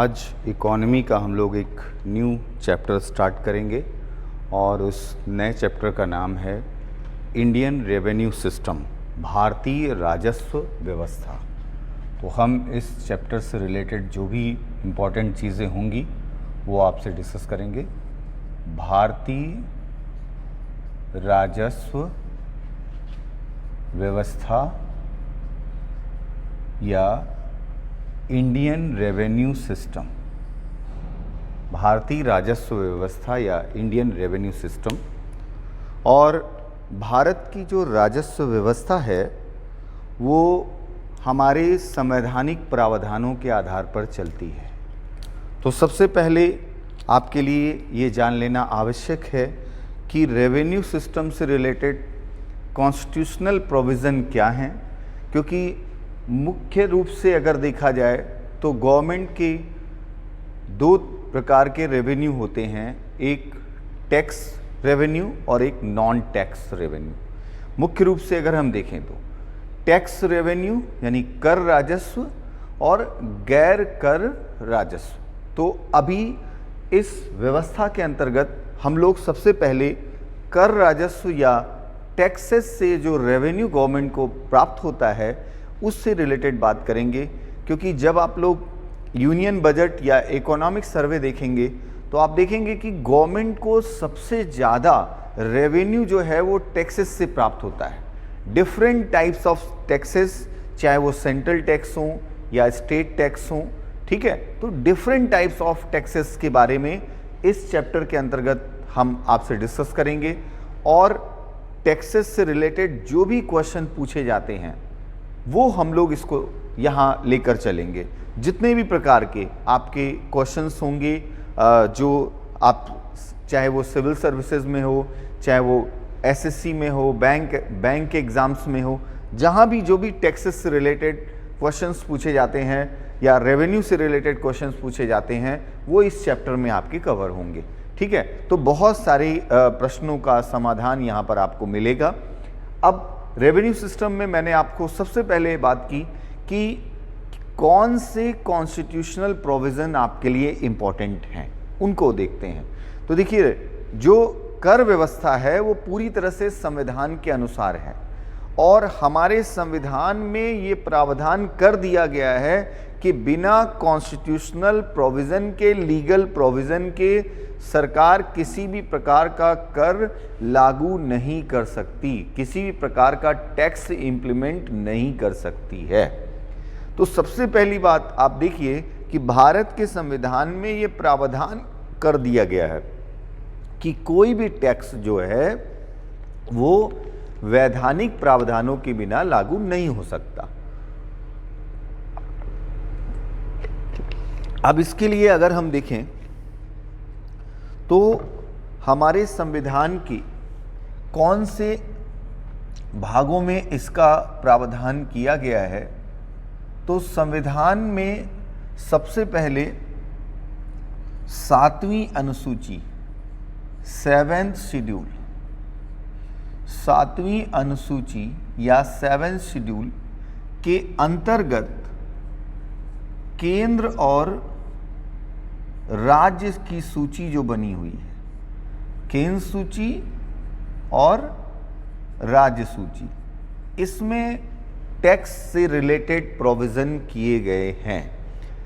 आज इकोनॉमी का हम लोग एक न्यू चैप्टर स्टार्ट करेंगे और उस नए चैप्टर का नाम है इंडियन रेवेन्यू सिस्टम, भारतीय राजस्व व्यवस्था। तो हम इस चैप्टर से रिलेटेड जो भी इम्पोर्टेंट चीज़ें होंगी वो आपसे डिस्कस करेंगे। भारतीय राजस्व व्यवस्था या इंडियन रेवेन्यू सिस्टम, भारतीय राजस्व व्यवस्था या इंडियन रेवेन्यू सिस्टम। और भारत की जो राजस्व व्यवस्था है वो हमारे संवैधानिक प्रावधानों के आधार पर चलती है। तो सबसे पहले आपके लिए ये जान लेना आवश्यक है कि रेवेन्यू सिस्टम से रिलेटेड कॉन्स्टिट्यूशनल प्रोविज़न क्या हैं, क्योंकि मुख्य रूप से अगर देखा जाए तो गवर्नमेंट के दो प्रकार के रेवेन्यू होते हैं, एक टैक्स रेवेन्यू और एक नॉन टैक्स रेवेन्यू। मुख्य रूप से अगर हम देखें तो टैक्स रेवेन्यू यानी कर राजस्व और गैर कर राजस्व। तो अभी इस व्यवस्था के अंतर्गत हम लोग सबसे पहले कर राजस्व या टैक्सेस से जो रेवेन्यू गवर्नमेंट को प्राप्त होता है उससे रिलेटेड बात करेंगे, क्योंकि जब आप लोग यूनियन बजट या इकोनॉमिक सर्वे देखेंगे तो आप देखेंगे कि गवर्नमेंट को सबसे ज़्यादा रेवेन्यू जो है वो टैक्सेस से प्राप्त होता है। डिफरेंट टाइप्स ऑफ टैक्सेस, चाहे वो सेंट्रल टैक्स हों या स्टेट टैक्स हों, ठीक है। तो डिफरेंट टाइप्स ऑफ टैक्सेस के बारे में इस चैप्टर के अंतर्गत हम आपसे डिस्कस करेंगे और टैक्सेस से रिलेटेड जो भी क्वेश्चन पूछे जाते हैं वो हम लोग इसको यहाँ लेकर चलेंगे। जितने भी प्रकार के आपके क्वेश्चंस होंगे जो आप चाहे वो सिविल सर्विसेज में हो, चाहे वो एसएससी में हो, बैंक के एग्ज़ाम्स में हो, जहाँ भी जो भी टैक्सेस से रिलेटेड क्वेश्चंस पूछे जाते हैं या रेवेन्यू से रिलेटेड क्वेश्चंस पूछे जाते हैं वो इस चैप्टर में आपके कवर होंगे, ठीक है। तो बहुत सारे प्रश्नों का समाधान यहाँ पर आपको मिलेगा। अब रेवेन्यू सिस्टम में मैंने आपको सबसे पहले बात की कि कौन से कॉन्स्टिट्यूशनल प्रोविज़न आपके लिए इम्पॉर्टेंट हैं, उनको देखते हैं। तो देखिए, जो कर व्यवस्था है वो पूरी तरह से संविधान के अनुसार है और हमारे संविधान में ये प्रावधान कर दिया गया है कि बिना कॉन्स्टिट्यूशनल प्रोविज़न के, लीगल प्रोविज़न के सरकार किसी भी प्रकार का कर लागू नहीं कर सकती, किसी भी प्रकार का टैक्स इम्प्लीमेंट नहीं कर सकती है। तो सबसे पहली बात आप देखिए कि भारत के संविधान में ये प्रावधान कर दिया गया है कि कोई भी टैक्स जो है वो वैधानिक प्रावधानों के बिना लागू नहीं हो सकता। अब इसके लिए अगर हम देखें तो हमारे संविधान के कौन से भागों में इसका प्रावधान किया गया है, तो संविधान में सबसे पहले 7वीं अनुसूची, 7th शेड्यूल, 7वीं अनुसूची या 7th शेड्यूल के अंतर्गत केंद्र और राज्य की सूची जो बनी हुई है, केंद्र सूची और राज्य सूची, इसमें टैक्स से रिलेटेड प्रोविज़न किए गए हैं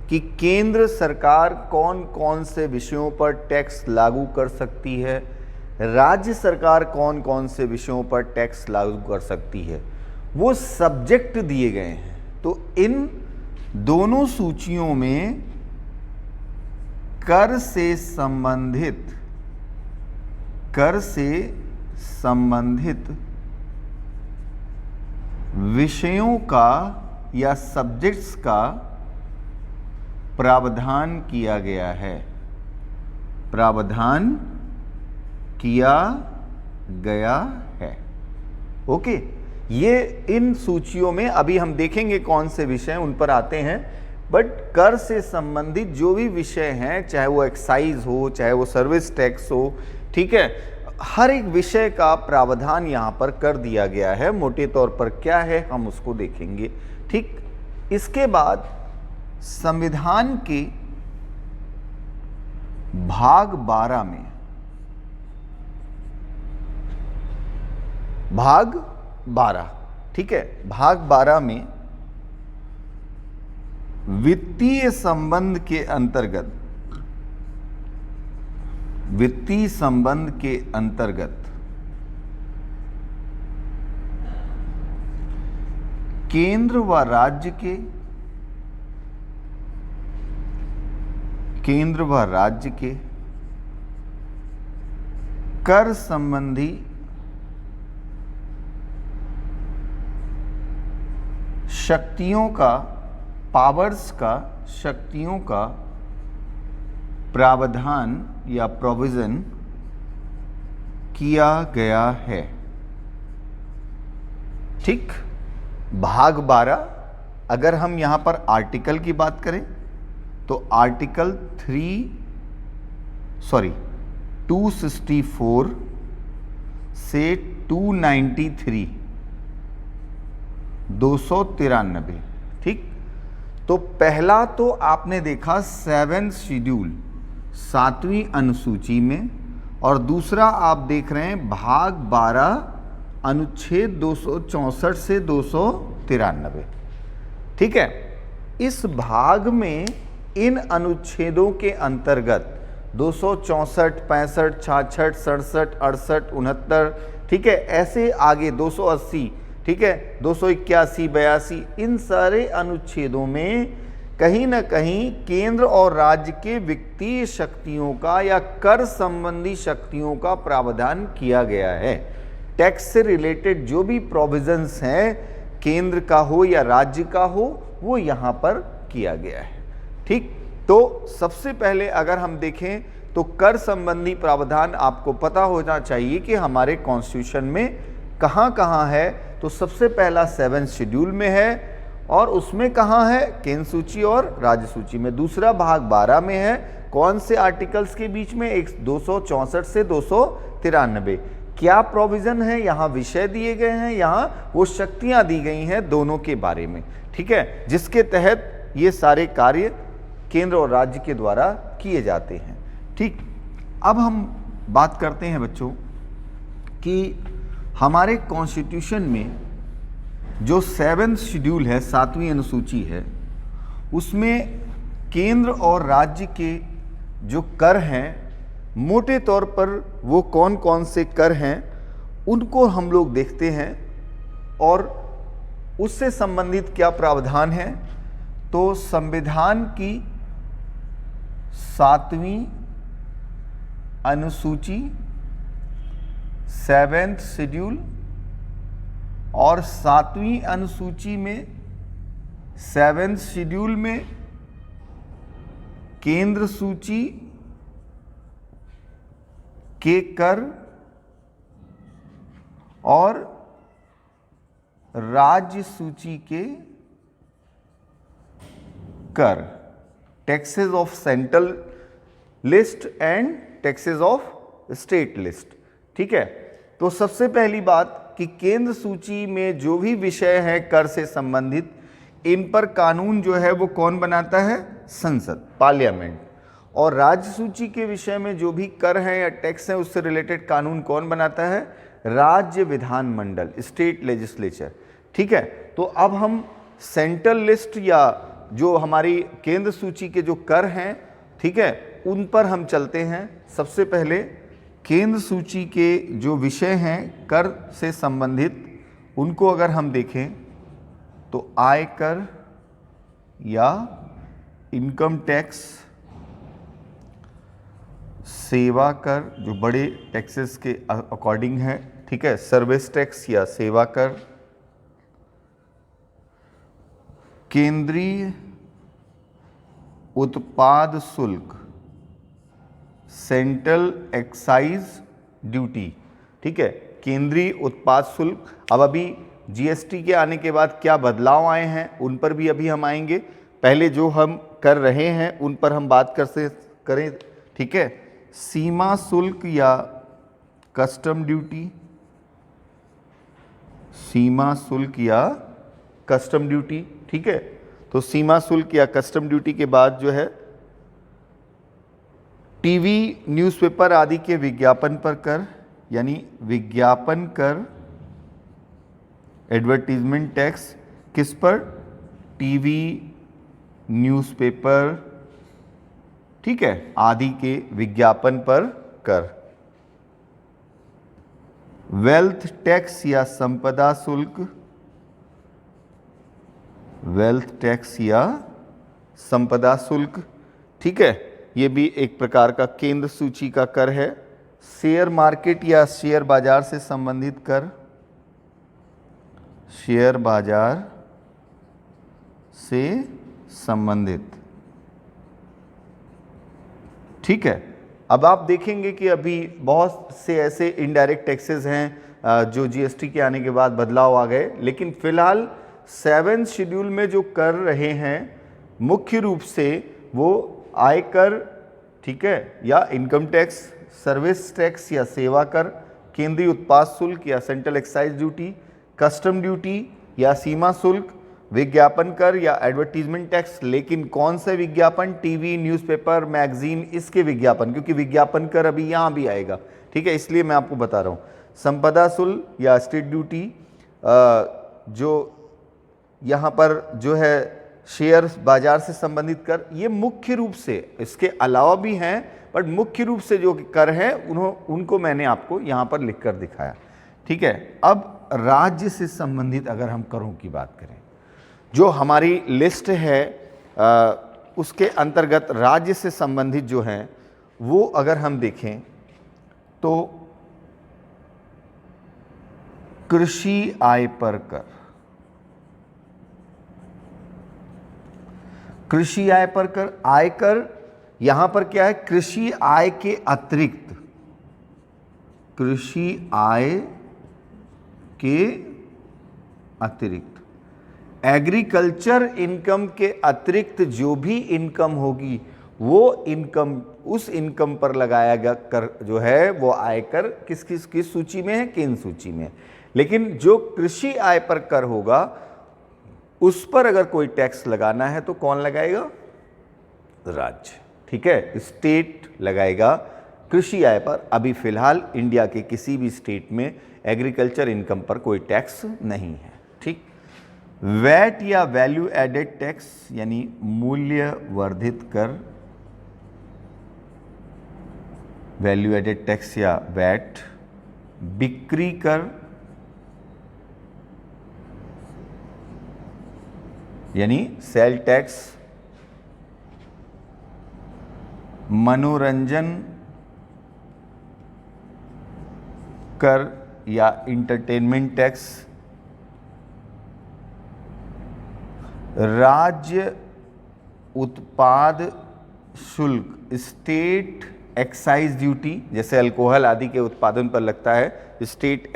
कि केंद्र सरकार कौन कौन से विषयों पर टैक्स लागू कर सकती है, राज्य सरकार कौन कौन से विषयों पर टैक्स लागू कर सकती है, वो सब्जेक्ट दिए गए हैं। तो इन दोनों सूचियों में कर से संबंधित विषयों का या सब्जेक्ट्स का प्रावधान किया गया है, प्रावधान किया गया है। ओके, ये इन सूचियों में अभी हम देखेंगे कौन से विषय उन पर आते हैं, बट कर से संबंधित जो भी विषय हैं, चाहे वो एक्साइज हो, चाहे वो सर्विस टैक्स हो, ठीक है, हर एक विषय का प्रावधान यहाँ पर कर दिया गया है। मोटे तौर पर क्या है हम उसको देखेंगे, ठीक। इसके बाद संविधान के भाग 12 में, भाग 12, ठीक है, भाग 12 में वित्तीय संबंध के अंतर्गत, वित्तीय संबंध के अंतर्गत केंद्र व राज्य के, केंद्र व राज्य के कर संबंधी शक्तियों का, पावर्स का, शक्तियों का प्रावधान या प्रोविजन किया गया है। ठीक, भाग 12, अगर हम यहां पर आर्टिकल की बात करें तो आर्टिकल 264 से 293, 293, ठीक। तो पहला तो आपने देखा 7th शेड्यूल, 7वीं अनुसूची में, और दूसरा आप देख रहे हैं भाग 12 अनुच्छेद 264 से 293, ठीक है। इस भाग में इन अनुच्छेदों के अंतर्गत 264, 65, 66, 67, 68, 69, ठीक है, ऐसे आगे 280, ठीक है, 281, 82, इन सारे अनुच्छेदों में कहीं ना कहीं केंद्र और राज्य के वित्तीय शक्तियों का या कर संबंधी शक्तियों का प्रावधान किया गया है। टैक्स से रिलेटेड जो भी प्रोविजंस हैं, केंद्र का हो या राज्य का हो, वो यहाँ पर किया गया है। ठीक, तो सबसे पहले अगर हम देखें तो कर संबंधी प्रावधान आपको पता होना चाहिए कि हमारे कॉन्स्टिट्यूशन में कहाँ कहाँ है। तो सबसे पहला 7th शेड्यूल में है, और उसमें कहाँ है, केंद्र सूची और राज्य सूची में। दूसरा भाग 12 में है, कौन से आर्टिकल्स के बीच में, 264 से 293। क्या प्रोविजन है, यहाँ विषय दिए गए हैं, यहाँ वो शक्तियाँ दी गई हैं दोनों के बारे में, ठीक है, जिसके तहत ये सारे कार्य केंद्र और राज्य के द्वारा किए जाते हैं। ठीक, अब हम बात करते हैं बच्चों कि हमारे कॉन्स्टिट्यूशन में जो 7th शेड्यूल है, 7वीं अनुसूची है, उसमें केंद्र और राज्य के जो कर हैं, मोटे तौर पर वो कौन कौन से कर हैं उनको हम लोग देखते हैं, और उससे संबंधित क्या प्रावधान है। तो संविधान की 7वीं अनुसूची, 7th शेड्यूल, और 7वीं अनुसूची में 7th शेड्यूल में केंद्र सूची के कर और राज्य सूची के कर, taxes of central list and taxes of state list, ठीक है। तो सबसे पहली बात कि केंद्र सूची में जो भी विषय है कर से संबंधित, इन पर कानून जो है वो कौन बनाता है, संसद, पार्लियामेंट। और राज्य सूची के विषय में जो भी कर हैं या टैक्स हैं उससे रिलेटेड कानून कौन बनाता है, राज्य विधानमंडल, स्टेट लेजिस्लेचर, ठीक है। तो अब हम सेंट्रल लिस्ट या जो हमारी केंद्र सूची के जो कर हैं, ठीक है, उन पर हम चलते हैं। सबसे पहले केंद्र सूची के जो विषय हैं कर से संबंधित, उनको अगर हम देखें तो आयकर या इनकम टैक्स, सेवा कर जो बड़े टैक्सेस के अकॉर्डिंग है, ठीक है, सर्विस टैक्स या सेवा कर, केंद्रीय उत्पाद शुल्क, सेंट्रल एक्साइज ड्यूटी, ठीक है, केंद्रीय उत्पाद शुल्क। अब अभी जीएसटी के आने के बाद क्या बदलाव आए हैं उन पर भी अभी हम आएंगे। पहले जो हम कर रहे हैं उन पर हम बात करें, ठीक है। सीमा शुल्क या कस्टम ड्यूटी, सीमा शुल्क या कस्टम ड्यूटी, ठीक है। तो सीमा शुल्क या कस्टम ड्यूटी के बाद जो है टीवी न्यूज़पेपर आदि के विज्ञापन पर कर, यानी विज्ञापन कर, एडवर्टीजमेंट टैक्स किस पर? टीवी न्यूज़पेपर, ठीक है, आदि के विज्ञापन पर कर। वेल्थ टैक्स या संपदा शुल्क, वेल्थ टैक्स या संपदा शुल्क, ठीक है, ये भी एक प्रकार का केंद्र सूची का कर है। शेयर मार्केट या शेयर बाजार से संबंधित कर, शेयर बाजार से संबंधित, ठीक है। अब आप देखेंगे कि अभी बहुत से ऐसे इनडायरेक्ट टैक्सेस हैं जो जीएसटी के आने के बाद बदलाव आ गए, लेकिन फिलहाल 7 शेड्यूल में जो कर रहे हैं मुख्य रूप से वो आयकर, ठीक है, या इनकम टैक्स, सर्विस टैक्स या सेवा कर, केंद्रीय उत्पाद शुल्क या central excise duty, custom duty या सीमा शुल्क, विज्ञापन कर या एडवर्टीजमेंट टैक्स। लेकिन कौन से विज्ञापन? टीवी, न्यूज़पेपर, मैगजीन, इसके विज्ञापन, क्योंकि विज्ञापन कर अभी यहाँ भी आएगा, ठीक है, इसलिए मैं आपको बता रहा हूँ। संपदा शुल्क या स्टेट ड्यूटी, जो यहाँ पर जो है शेयर बाजार से संबंधित कर, ये मुख्य रूप से, इसके अलावा भी हैं बट मुख्य रूप से जो कर हैं उनको मैंने आपको यहाँ पर लिख कर दिखाया, ठीक है। अब राज्य से संबंधित अगर हम करों की बात करें, जो हमारी लिस्ट है उसके अंतर्गत राज्य से संबंधित जो हैं वो अगर हम देखें तो कृषि आय पर कर, कृषि आय पर कर, आयकर यहां पर क्या है? कृषि आय के अतिरिक्त, कृषि आय के अतिरिक्त एग्रीकल्चर इनकम के अतिरिक्त जो भी इनकम होगी वो इनकम, उस इनकम पर लगाया गया कर जो है वो आयकर किस सूची में है? केंद्र सूची में। लेकिन जो कृषि आय पर कर होगा उस पर अगर कोई टैक्स लगाना है तो कौन लगाएगा? राज्य, ठीक है, स्टेट लगाएगा कृषि आय पर। अभी फिलहाल इंडिया के किसी भी स्टेट में एग्रीकल्चर इनकम पर कोई टैक्स नहीं है, ठीक। वैट या वैल्यू एडेड टैक्स यानी मूल्य वर्धित कर, वैल्यू एडेड टैक्स या वैट, बिक्री कर यानी सेल टैक्स, मनोरंजन कर या इंटरटेनमेंट टैक्स, राज्य उत्पाद शुल्क, स्टेट एक्साइज ड्यूटी, जैसे अल्कोहल आदि के उत्पादन पर लगता है स्टेट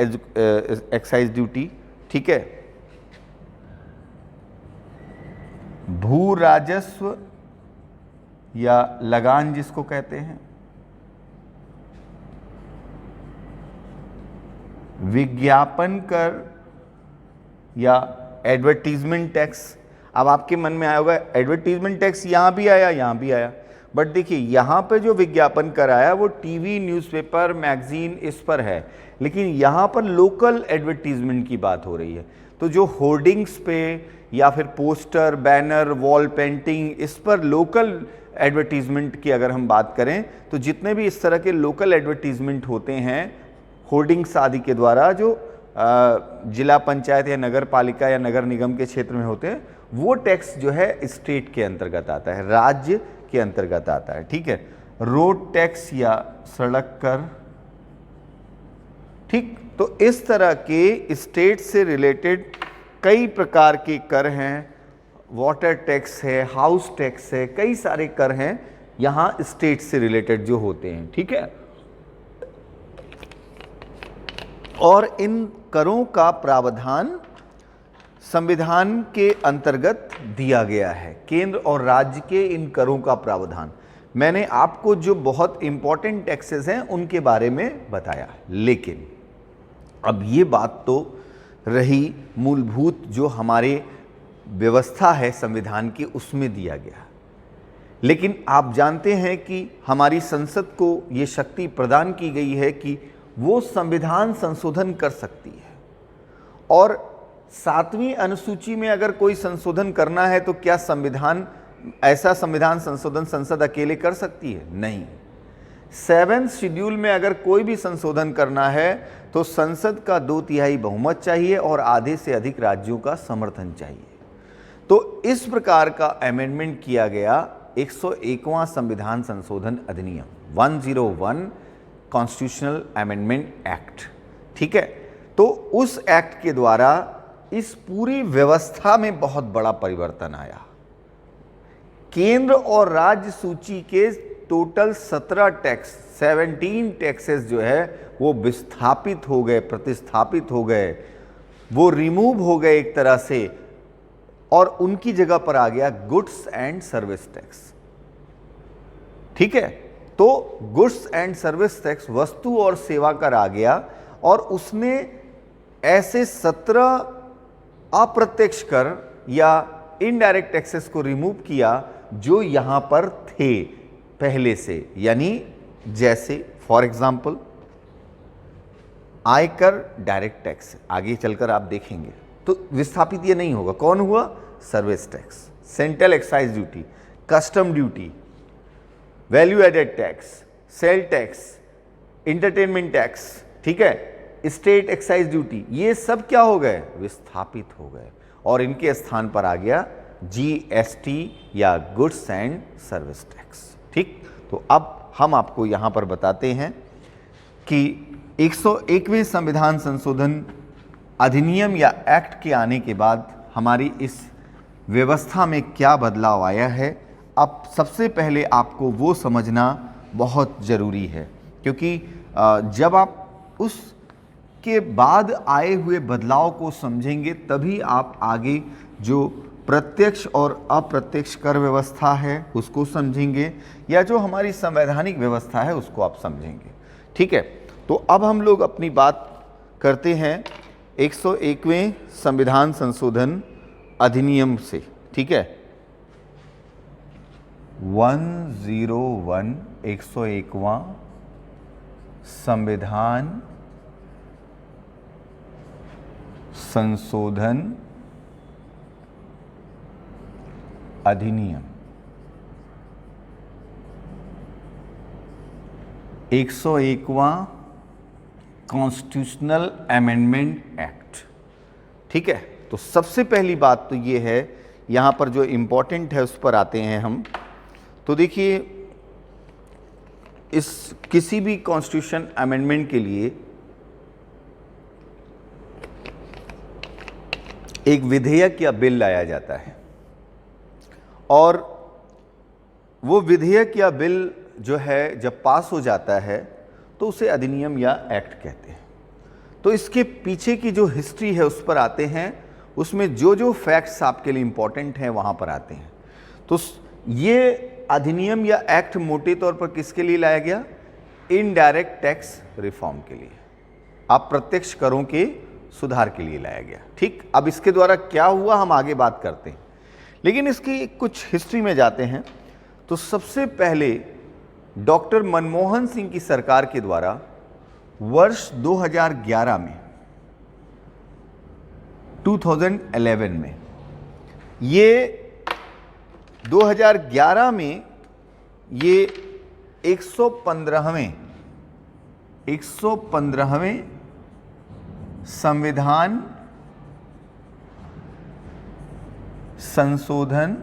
एक्साइज ड्यूटी, ठीक है। भू राजस्व या लगान जिसको कहते हैं, विज्ञापन कर या एडवर्टीजमेंट टैक्स। अब आपके मन में आया होगा एडवर्टीजमेंट टैक्स यहाँ भी आया, यहाँ भी आया, बट देखिए यहाँ पे जो विज्ञापन कर आया वो टीवी, न्यूज़पेपर, मैगजीन इस पर है, लेकिन यहाँ पर लोकल एडवर्टीजमेंट की बात हो रही है। तो जो होर्डिंग्स पे या फिर पोस्टर, बैनर, वॉल पेंटिंग, इस पर लोकल एडवर्टीजमेंट की अगर हम बात करें तो जितने भी इस तरह के लोकल एडवर्टीजमेंट होते हैं होर्डिंग्स आदि के द्वारा, जो जिला पंचायत या नगर पालिका या नगर निगम के क्षेत्र में होते हैं, वो टैक्स जो है स्टेट के अंतर्गत आता है, राज्य के अंतर्गत आता है, ठीक है। रोड टैक्स या सड़क कर, ठीक। तो इस तरह के स्टेट से रिलेटेड कई प्रकार के कर हैं, वाटर टैक्स है, हाउस टैक्स है, कई सारे कर हैं यहाँ स्टेट से रिलेटेड जो होते हैं, ठीक है। और इन करों का प्रावधान संविधान के अंतर्गत दिया गया है, केंद्र और राज्य के इन करों का प्रावधान। मैंने आपको जो बहुत इंपॉर्टेंट टैक्सेस हैं उनके बारे में बताया, लेकिन अब ये बात तो रही मूलभूत जो हमारे व्यवस्था है संविधान की, उसमें दिया गया, लेकिन आप जानते हैं कि हमारी संसद को ये शक्ति प्रदान की गई है कि वो संविधान संशोधन कर सकती है। और 7वीं अनुसूची में अगर कोई संशोधन करना है तो क्या ऐसा संविधान संशोधन संसद अकेले कर सकती है? नहीं। 7th शेड्यूल में अगर कोई भी संशोधन करना है तो संसद का 2/3 बहुमत चाहिए और आधे से अधिक राज्यों का समर्थन चाहिए। तो इस प्रकार का अमेंडमेंट किया गया 101वां संविधान संशोधन अधिनियम 101 कॉन्स्टिट्यूशनल अमेंडमेंट एक्ट। ठीक है, तो उस एक्ट के द्वारा इस पूरी व्यवस्था में बहुत बड़ा परिवर्तन आया। केंद्र और राज्य सूची के टोटल 17 टैक्सेस जो है वो विस्थापित हो गए, प्रतिस्थापित हो गए, वो रिमूव हो गए एक तरह से, और उनकी जगह पर आ गया गुड्स एंड सर्विस टैक्स। ठीक है, तो गुड्स एंड सर्विस टैक्स वस्तु और सेवा कर आ गया, और उसने ऐसे 17 अप्रत्यक्ष कर या इनडायरेक्ट टैक्सेस को रिमूव किया जो यहां पर थे पहले से। यानी जैसे फॉर एग्जाम्पल आयकर डायरेक्ट टैक्स, आगे चलकर आप देखेंगे तो विस्थापित ये नहीं होगा। कौन हुआ? Service tax, central excise duty, custom duty, value added tax, sale tax, entertainment tax, ठीक है, स्टेट एक्साइज ड्यूटी, ये सब क्या हो गए? विस्थापित हो गए, और इनके स्थान पर आ गया GST या गुड्स एंड सर्विस टैक्स। ठीक, तो अब हम आपको यहां पर बताते हैं कि 101वें संविधान संशोधन अधिनियम या एक्ट के आने के बाद हमारी इस व्यवस्था में क्या बदलाव आया है। अब सबसे पहले आपको वो समझना बहुत ज़रूरी है, क्योंकि जब आप उसके बाद आए हुए बदलाव को समझेंगे तभी आप आगे जो प्रत्यक्ष और अप्रत्यक्ष कर व्यवस्था है उसको समझेंगे, या जो हमारी संवैधानिक व्यवस्था है उसको आप समझेंगे। ठीक है, तो अब हम लोग अपनी बात करते हैं 101वें संविधान संशोधन अधिनियम से। ठीक है, 101 101वां संविधान संशोधन अधिनियम 101वां कॉन्स्टिट्यूशनल अमेंडमेंट एक्ट। ठीक है, तो सबसे पहली बात तो ये है, यहाँ पर जो इम्पोर्टेंट है उस पर आते हैं हम। तो देखिए, इस किसी भी कॉन्स्टिट्यूशन अमेंडमेंट के लिए एक विधेयक या बिल लाया जाता है, और वो विधेयक या बिल जो है जब पास हो जाता है तो उसे अधिनियम या एक्ट कहते हैं। तो इसके पीछे की जो हिस्ट्री है उस पर आते हैं, उसमें जो जो फैक्ट्स आपके लिए इंपॉर्टेंट हैं वहाँ पर आते हैं। तो ये अधिनियम या एक्ट मोटे तौर पर किसके लिए लाया गया? इनडायरेक्ट टैक्स रिफॉर्म के लिए, अप्रत्यक्ष करों के सुधार के लिए लाया गया। ठीक, अब इसके द्वारा क्या हुआ हम आगे बात करते हैं, लेकिन इसकी कुछ हिस्ट्री में जाते हैं। तो सबसे पहले डॉक्टर मनमोहन सिंह की सरकार के द्वारा वर्ष 2011 में 2011 में ये 2011 में ये 115वें संविधान संशोधन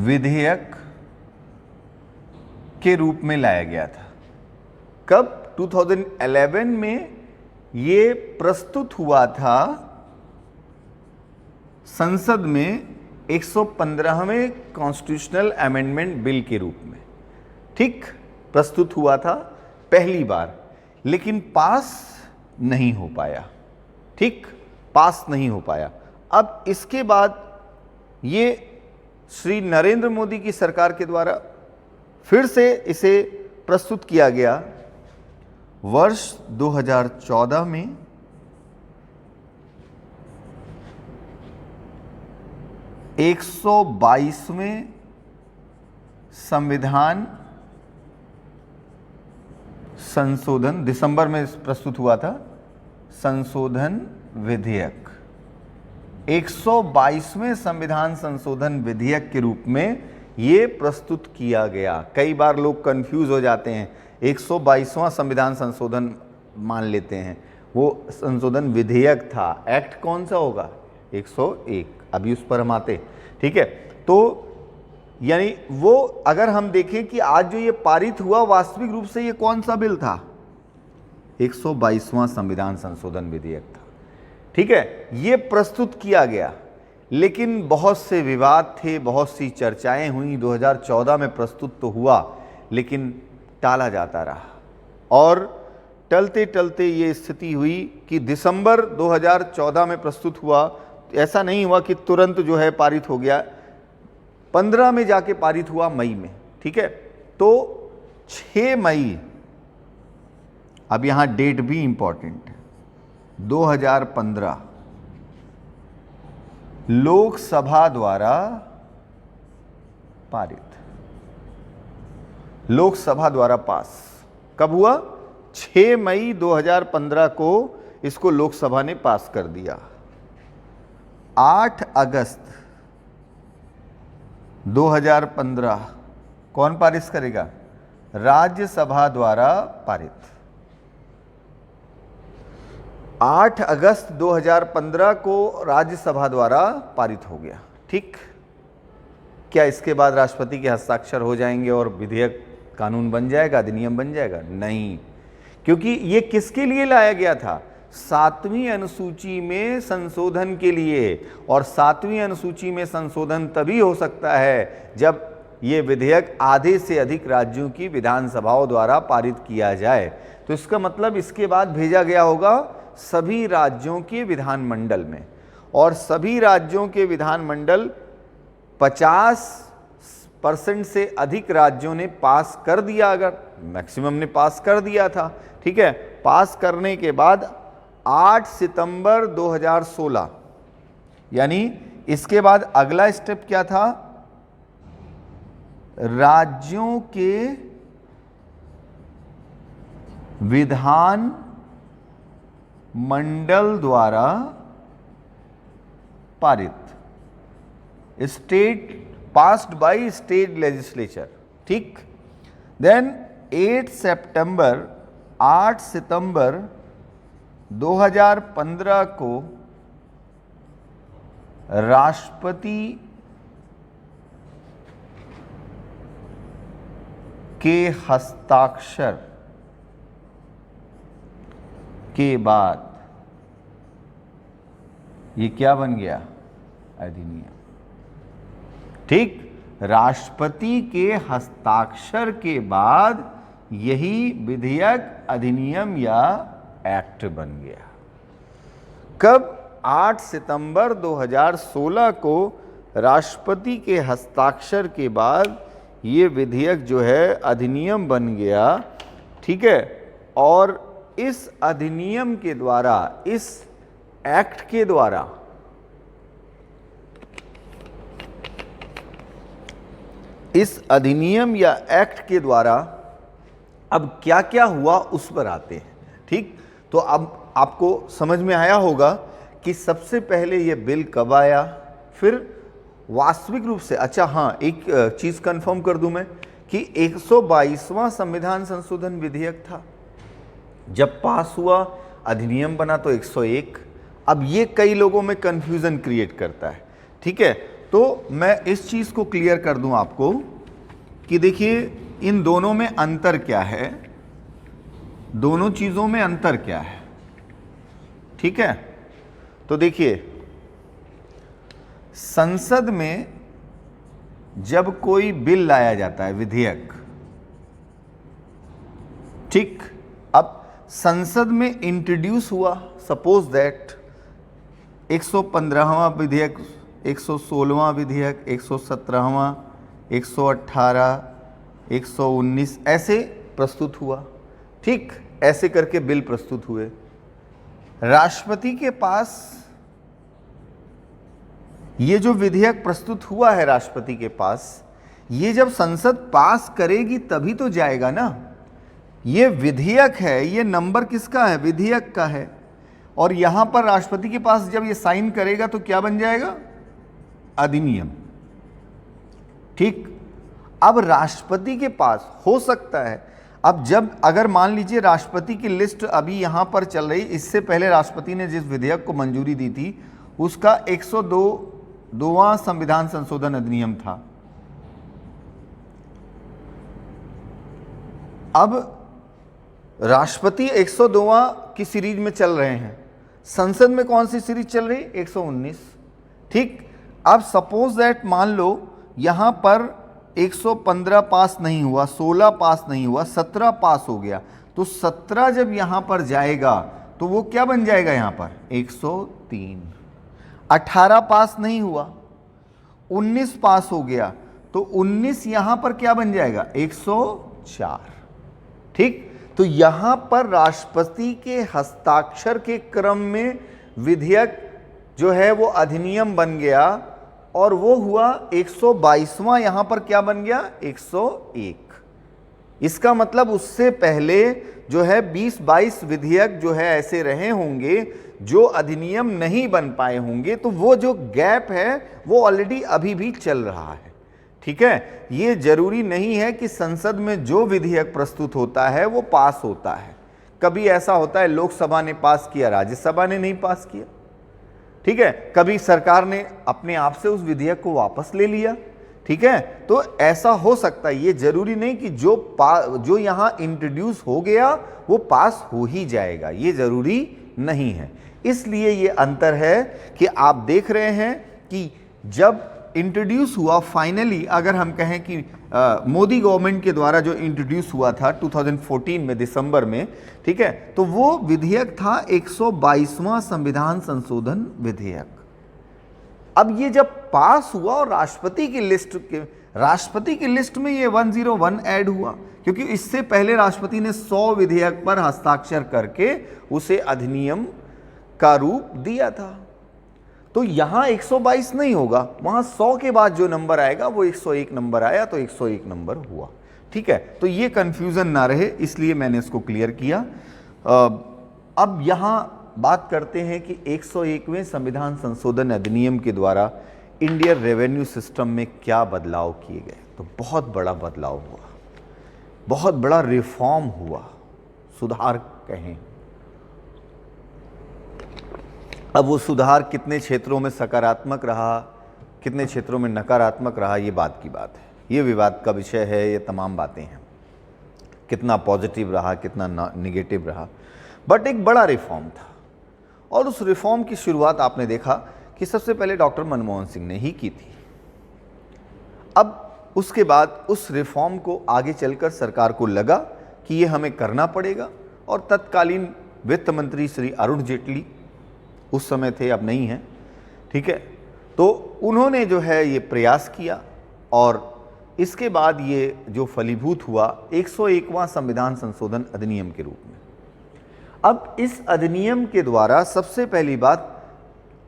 विधेयक के रूप में लाया गया था। कब? 2011 में ये प्रस्तुत हुआ था संसद में 115वें कॉन्स्टिट्यूशनल अमेंडमेंट बिल के रूप में। ठीक, प्रस्तुत हुआ था पहली बार, लेकिन पास नहीं हो पाया। ठीक, पास नहीं हो पाया। अब इसके बाद ये श्री नरेंद्र मोदी की सरकार के द्वारा फिर से इसे प्रस्तुत किया गया वर्ष 2014 में। 122वें संविधान संशोधन दिसंबर में प्रस्तुत हुआ था, संशोधन विधेयक 122वें संविधान संशोधन विधेयक के रूप में ये प्रस्तुत किया गया। कई बार लोग कंफ्यूज हो जाते हैं, 122वां संविधान संशोधन मान लेते हैं, वो संशोधन विधेयक था। एक्ट कौन सा होगा? 101। अभी उस पर हम आते, ठीक है। तो यानी वो अगर हम देखें कि आज जो ये पारित हुआ, वास्तविक रूप से ये कौन सा बिल था? 122वां संविधान संशोधन विधेयक था, ठीक है। ये प्रस्तुत किया गया, लेकिन बहुत से विवाद थे, बहुत सी चर्चाएं हुई। 2014 में प्रस्तुत तो हुआ, लेकिन टाला जाता रहा, और टलते टलते ये स्थिति हुई कि दिसंबर 2014 में प्रस्तुत हुआ। ऐसा नहीं हुआ कि तुरंत जो है पारित हो गया, 15 में जाके पारित हुआ, मई में, ठीक है। तो 6 मई, अब यहां डेट भी इंपॉर्टेंट है, 2015 लोकसभा द्वारा पारित, लोकसभा द्वारा पास कब हुआ? 6 मई 2015 को इसको लोकसभा ने पास कर दिया। 8 अगस्त 2015 कौन पारित करेगा? राज्यसभा द्वारा पारित। 8 अगस्त 2015 को राज्यसभा द्वारा पारित हो गया, ठीक। क्या इसके बाद राष्ट्रपति के हस्ताक्षर हो जाएंगे और विधेयक कानून बन जाएगा, अधिनियम बन जाएगा? नहीं, क्योंकि ये किसके लिए लाया गया था? 7वीं अनुसूची में संशोधन के लिए। और 7वीं अनुसूची में संशोधन तभी हो सकता है जब ये विधेयक आधे से अधिक राज्यों की विधानसभाओं द्वारा पारित किया जाए। तो इसका मतलब इसके बाद भेजा गया होगा सभी राज्यों के विधानमंडल में, और सभी राज्यों के विधानमंडल 50% से अधिक राज्यों ने पास कर दिया, अगर मैक्सिमम ने पास कर दिया था, ठीक है। पास करने के बाद 8 सितंबर 2016, यानी इसके बाद अगला स्टेप क्या था? राज्यों के विधान मंडल द्वारा पारित, state passed by state legislature, ठीक। देन 8 सितंबर 2015 को राष्ट्रपति के हस्ताक्षर के बाद ये क्या बन गया? अधिनियम, ठीक। राष्ट्रपति के हस्ताक्षर के बाद यही विधेयक, अधिनियम या एक्ट बन गया। कब? 8 सितंबर 2016 को राष्ट्रपति के हस्ताक्षर के बाद ये विधेयक जो है अधिनियम बन गया, ठीक है। और इस अधिनियम के द्वारा, इस एक्ट के द्वारा इस अधिनियम या एक्ट के द्वारा अब क्या क्या हुआ उस पर आते हैं, ठीक। तो अब आपको समझ में आया होगा कि सबसे पहले ये बिल कब आया, फिर वास्तविक रूप से, अच्छा हाँ, एक चीज कंफर्म कर दूं मैं कि 122वां संविधान संशोधन विधेयक था, जब पास हुआ अधिनियम बना तो 101। अब ये कई लोगों में कंफ्यूजन क्रिएट करता है, ठीक है। तो मैं इस चीज को क्लियर कर दूं आपको कि देखिए इन दोनों में अंतर क्या है, दोनों चीजों में अंतर क्या है, ठीक है। तो देखिए, संसद में जब कोई बिल लाया जाता है, विधेयक, ठीक, अब संसद में इंट्रोड्यूस हुआ, सपोज दैट 115वां विधेयक, 116वां विधेयक, 117वां, 118, 119 ऐसे प्रस्तुत हुआ, ठीक। ऐसे करके बिल प्रस्तुत हुए। राष्ट्रपति के पास ये जो विधेयक प्रस्तुत हुआ है राष्ट्रपति के पास, ये जब संसद पास करेगी तभी तो जाएगा ना। ये विधेयक है, ये नंबर किसका है? विधेयक का है। और यहां पर राष्ट्रपति के पास जब ये साइन करेगा तो क्या बन जाएगा? अधिनियम। ठीक। अब राष्ट्रपति के पास हो सकता है, अब जब अगर मान लीजिए राष्ट्रपति की लिस्ट अभी यहां पर चल रही, इससे पहले राष्ट्रपति ने जिस विधेयक को मंजूरी दी थी उसका 102वां संविधान संशोधन अधिनियम था। अब राष्ट्रपति 102वां की सीरीज में चल रहे हैं, संसद में कौन सी सीरीज चल रही? 119। ठीक। अब सपोज दैट मान लो यहां पर 115 पास नहीं हुआ, 16 पास नहीं हुआ, 17 पास हो गया, तो 17 जब यहां पर जाएगा तो वो क्या बन जाएगा? यहां पर 103। 18 पास नहीं हुआ, 19 पास हो गया, तो 19 यहां पर क्या बन जाएगा? 104। ठीक। तो यहां पर राष्ट्रपति के हस्ताक्षर के क्रम में विधेयक जो है वो अधिनियम बन गया, और वो हुआ 122वां, यहां पर क्या बन गया? 101। इसका मतलब उससे पहले जो है 20-22 विधेयक जो है ऐसे रहे होंगे जो अधिनियम नहीं बन पाए होंगे, तो वो जो गैप है वो ऑलरेडी अभी भी चल रहा है। ठीक है। ये जरूरी नहीं है कि संसद में जो विधेयक प्रस्तुत होता है वो पास होता है। कभी ऐसा होता है लोकसभा ने पास किया, राज्यसभा ने नहीं पास किया। ठीक है। कभी सरकार ने अपने आप से उस विधेयक को वापस ले लिया। ठीक है। तो ऐसा हो सकता है, ये जरूरी नहीं कि जो यहां इंट्रोड्यूस हो गया वो पास हो ही जाएगा, ये जरूरी नहीं है। इसलिए ये अंतर है कि आप देख रहे हैं कि जब इंट्रोड्यूस हुआ फाइनली, अगर हम कहें कि मोदी गवर्नमेंट के द्वारा जो इंट्रोड्यूस हुआ था 2014 में दिसंबर में, ठीक है, तो वो विधेयक था 122वां संविधान संशोधन विधेयक। अब ये जब पास हुआ और राष्ट्रपति की लिस्ट में ये 101 ऐड हुआ, क्योंकि इससे पहले राष्ट्रपति ने 100 विधेयक पर हस्ताक्षर करके उसे अधिनियम का रूप दिया था। तो यहां 122 नहीं होगा, वहां 100 के बाद जो नंबर आएगा वो 101 नंबर आया, तो 101 नंबर हुआ। ठीक है। तो ये कंफ्यूजन ना रहे, इसलिए मैंने इसको क्लियर किया। अब यहां बात करते हैं कि 101वें संविधान संशोधन अधिनियम के द्वारा इंडियन रेवेन्यू सिस्टम में क्या बदलाव किए गए। तो बहुत बड़ा बदलाव हुआ, बहुत बड़ा रिफॉर्म हुआ, सुधार कहें। अब वो सुधार कितने क्षेत्रों में सकारात्मक रहा, कितने क्षेत्रों में नकारात्मक रहा, ये बात की बात है, ये विवाद का विषय है, ये तमाम बातें हैं, कितना पॉजिटिव रहा, कितना निगेटिव रहा। बट एक बड़ा रिफॉर्म था, और उस रिफॉर्म की शुरुआत आपने देखा कि सबसे पहले डॉक्टर मनमोहन सिंह ने ही की थी। अब उसके बाद उस रिफॉर्म को आगे चलकर सरकार को लगा कि ये हमें करना पड़ेगा, और तत्कालीन वित्त मंत्री श्री अरुण जेटली उस समय थे, अब नहीं हैं। ठीक है। तो उन्होंने जो है ये प्रयास किया, और इसके बाद ये जो फलीभूत हुआ 101वां संविधान संशोधन अधिनियम के रूप में। अब इस अधिनियम के द्वारा सबसे पहली बात,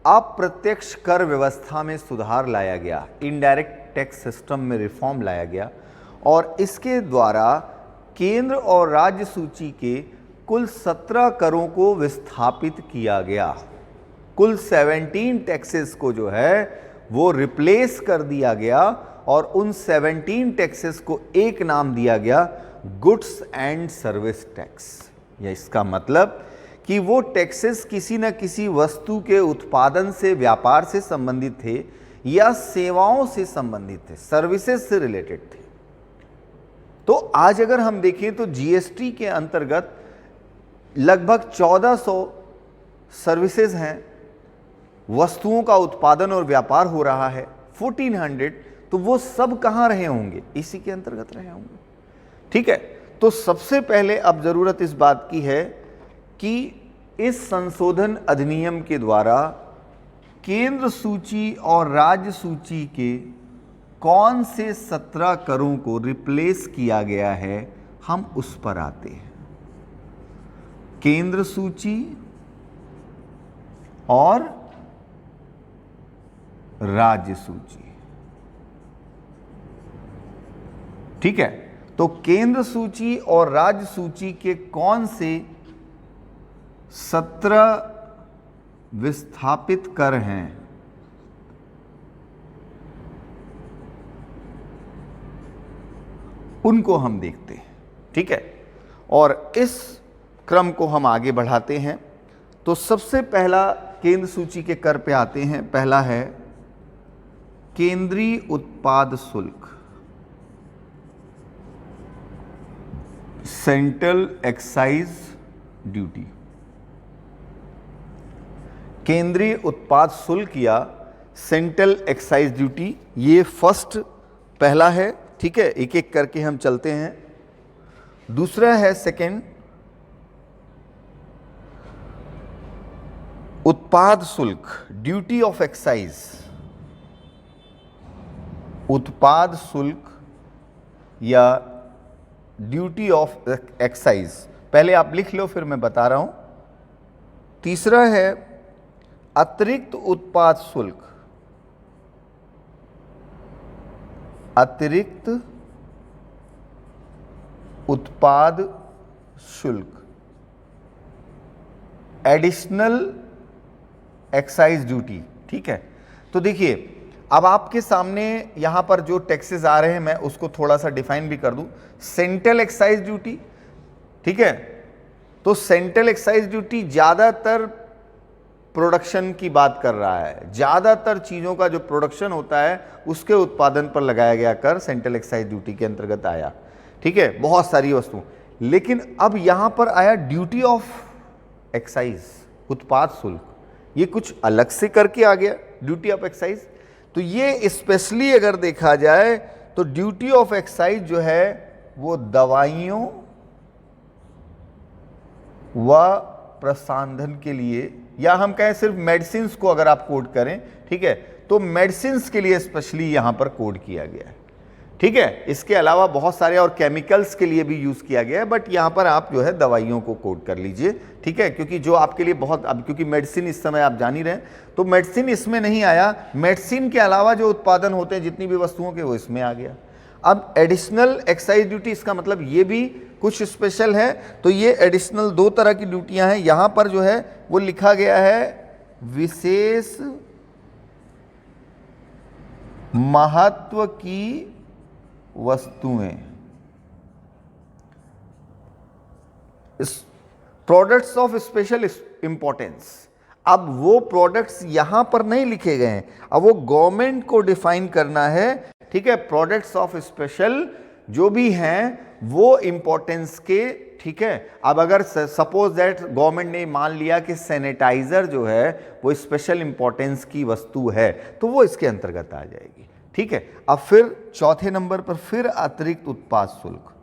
अप्रत्यक्ष कर व्यवस्था में सुधार लाया गया, इनडायरेक्ट टैक्स सिस्टम में रिफॉर्म लाया गया, और इसके द्वारा केंद्र और राज्य सूची के कुल 17 करों को विस्थापित किया गया। कुल 17 टैक्सेस को जो है वो रिप्लेस कर दिया गया, और उन 17 टैक्सेस को एक नाम दिया गया, गुड्स एंड सर्विस टैक्स। या इसका मतलब कि वो टैक्सेस किसी न किसी वस्तु के उत्पादन से, व्यापार से संबंधित थे, या सेवाओं से संबंधित थे, सर्विसेज से रिलेटेड थे। तो आज अगर हम देखें तो जीएसटी के अंतर्गत लगभग 1400 सर्विसेज हैं, वस्तुओं का उत्पादन और व्यापार हो रहा है 1400, तो वो सब कहां रहे होंगे? इसी के अंतर्गत रहे होंगे। ठीक है। तो सबसे पहले अब जरूरत इस बात की है कि इस संशोधन अधिनियम के द्वारा केंद्र सूची और राज्य सूची के कौन से 17 करों को रिप्लेस किया गया है, हम उस पर आते हैं। केंद्र सूची और राज्य सूची। ठीक है, तो केंद्र सूची और राज्य सूची के कौन से 17 विस्थापित कर हैं? उनको हम देखते हैं। ठीक है, और इस क्रम को हम आगे बढ़ाते हैं। तो सबसे पहला केंद्र सूची के कर पे आते हैं। पहला है केंद्रीय उत्पाद शुल्क, सेंट्रल एक्साइज ड्यूटी। केंद्रीय उत्पाद शुल्क या सेंट्रल एक्साइज ड्यूटी, ये फर्स्ट पहला है। ठीक है, एक एक करके हम चलते हैं। दूसरा है सेकंड उत्पाद शुल्क, ड्यूटी ऑफ एक्साइज। उत्पाद शुल्क या ड्यूटी ऑफ एक्साइज, पहले आप लिख लो फिर मैं बता रहा हूं। तीसरा है अतिरिक्त उत्पाद शुल्क, अतिरिक्त उत्पाद शुल्क, एडिशनल एक्साइज ड्यूटी। ठीक है, तो देखिए अब आपके सामने यहां पर जो टैक्सेस आ रहे हैं मैं उसको थोड़ा सा डिफाइन भी कर दूं। सेंट्रल एक्साइज ड्यूटी, ठीक है, तो सेंट्रल एक्साइज ड्यूटी ज्यादातर प्रोडक्शन की बात कर रहा है। ज्यादातर चीजों का जो प्रोडक्शन होता है उसके उत्पादन पर लगाया गया कर सेंट्रल एक्साइज ड्यूटी के अंतर्गत आया। ठीक है, बहुत सारी वस्तु। लेकिन अब यहां पर आया ड्यूटी ऑफ एक्साइज, उत्पाद शुल्क, ये कुछ अलग से करके आ गया ड्यूटी ऑफ एक्साइज। तो ये स्पेशली अगर देखा जाए तो ड्यूटी ऑफ एक्साइज जो है वो दवाइयों व प्रसाधन के लिए, या हम कहें सिर्फ मेडिसिन को अगर आप कोड करें, ठीक है, तो मेडिसिन के लिए स्पेशली यहां पर कोड किया गया है। ठीक है, इसके अलावा बहुत सारे और केमिकल्स के लिए भी यूज किया गया है, बट यहां पर आप जो है दवाइयों को कोड कर लीजिए। ठीक है, क्योंकि जो आपके लिए बहुत, अब क्योंकि मेडिसिन इस समय आप जान ही रहे हैं, तो मेडिसिन इसमें नहीं आया। मेडिसिन के अलावा जो उत्पादन होते हैं जितनी भी वस्तुओं के, वो इसमें आ गया। अब एडिशनल एक्साइज ड्यूटी, इसका मतलब ये भी कुछ स्पेशल है। तो ये एडिशनल दो तरह की ड्यूटियां हैं। यहां पर जो है वो लिखा गया है विशेष महत्व की वस्तुएं, प्रोडक्ट्स ऑफ स्पेशल इंपॉर्टेंस। अब वो प्रोडक्ट्स यहां पर नहीं लिखे गए हैं, अब वो गवर्नमेंट को डिफाइन करना है। ठीक है, प्रोडक्ट्स ऑफ स्पेशल जो भी हैं वो इंपॉर्टेंस के। ठीक है, अब अगर सपोज दैट गवर्नमेंट ने मान लिया कि सैनिटाइजर जो है वो स्पेशल इंपॉर्टेंस की वस्तु है, तो वो इसके अंतर्गत आ जाएगी। ठीक है, अब फिर चौथे नंबर पर फिर अतिरिक्त उत्पाद शुल्क,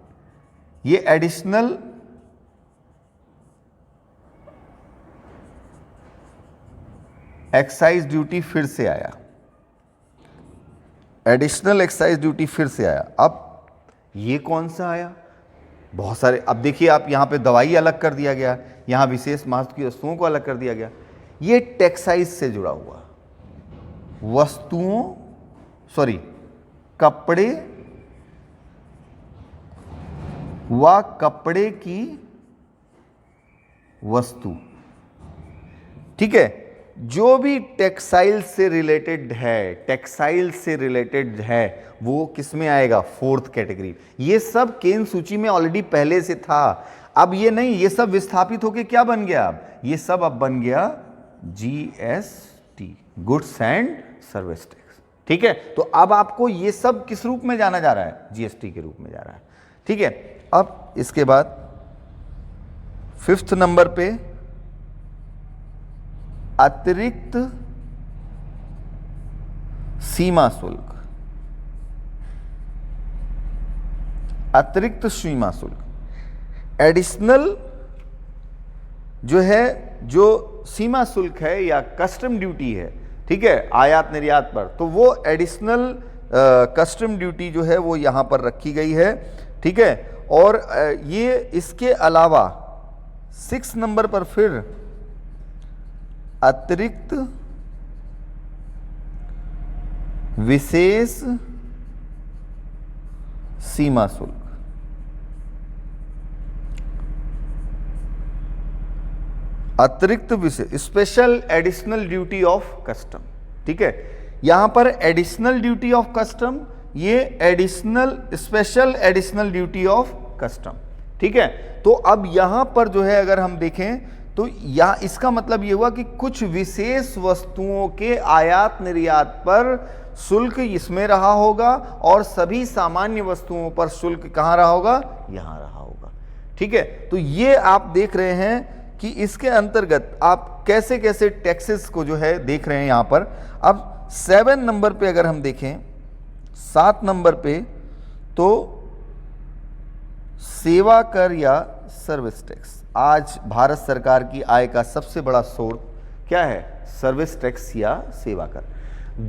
ये एडिशनल एक्साइज ड्यूटी फिर से आया, एडिशनल एक्साइज ड्यूटी फिर से आया। अब ये कौन सा आया? बहुत सारे। अब देखिए आप यहां पे दवाई अलग कर दिया गया, यहां विशेष महत्व की वस्तुओं को अलग कर दिया गया। ये टेक्सटाइल से जुड़ा हुआ वस्तुओं, सॉरी, कपड़े व कपड़े की वस्तु। ठीक है, जो भी टेक्सटाइल से रिलेटेड है, टेक्सटाइल से रिलेटेड है, वो किस में आएगा? Fourth category. ये सब केंद्र सूची में ऑलरेडी पहले से था। अब ये नहीं, ये सब विस्थापित होके क्या बन गया? अब ये सब अब बन गया GST, goods and service tax. ठीक है, तो अब आपको ये सब किस रूप में जाना जा रहा है? जीएसटी के रूप में जा रहा है। ठीक है, अब इसके बाद फिफ्थ नंबर पे अतिरिक्त सीमा शुल्क, अतिरिक्त सीमा शुल्क, एडिशनल जो है, जो सीमा शुल्क है या कस्टम ड्यूटी है, ठीक है, आयात निर्यात पर, तो वो एडिशनल कस्टम ड्यूटी जो है वो यहां पर रखी गई है। ठीक है, और ये इसके अलावा 6 नंबर पर फिर अतिरिक्त विशेष सीमा शुल्क, अतिरिक्त विशेष, special additional duty of custom. ठीक है, यहां पर एडिशनल ड्यूटी ऑफ कस्टम, ये additional special additional duty of custom. ठीक है, तो अब यहां पर जो है अगर हम देखें तो यहां इसका मतलब ये हुआ कि कुछ विशेष वस्तुओं के आयात निर्यात पर शुल्क इसमें रहा होगा और सभी सामान्य वस्तुओं पर शुल्क कहां रहा होगा, यहां रहा होगा। ठीक है, तो ये आप देख रहे हैं कि इसके अंतर्गत आप कैसे कैसे टैक्सेस को जो है देख रहे हैं यहां पर। अब 7 नंबर पे अगर हम देखें, 7 नंबर पे, तो सेवा कर या सर्विस टैक्स। आज भारत सरकार की आय का सबसे बड़ा स्रोत क्या है, सर्विस टैक्स या सेवा कर।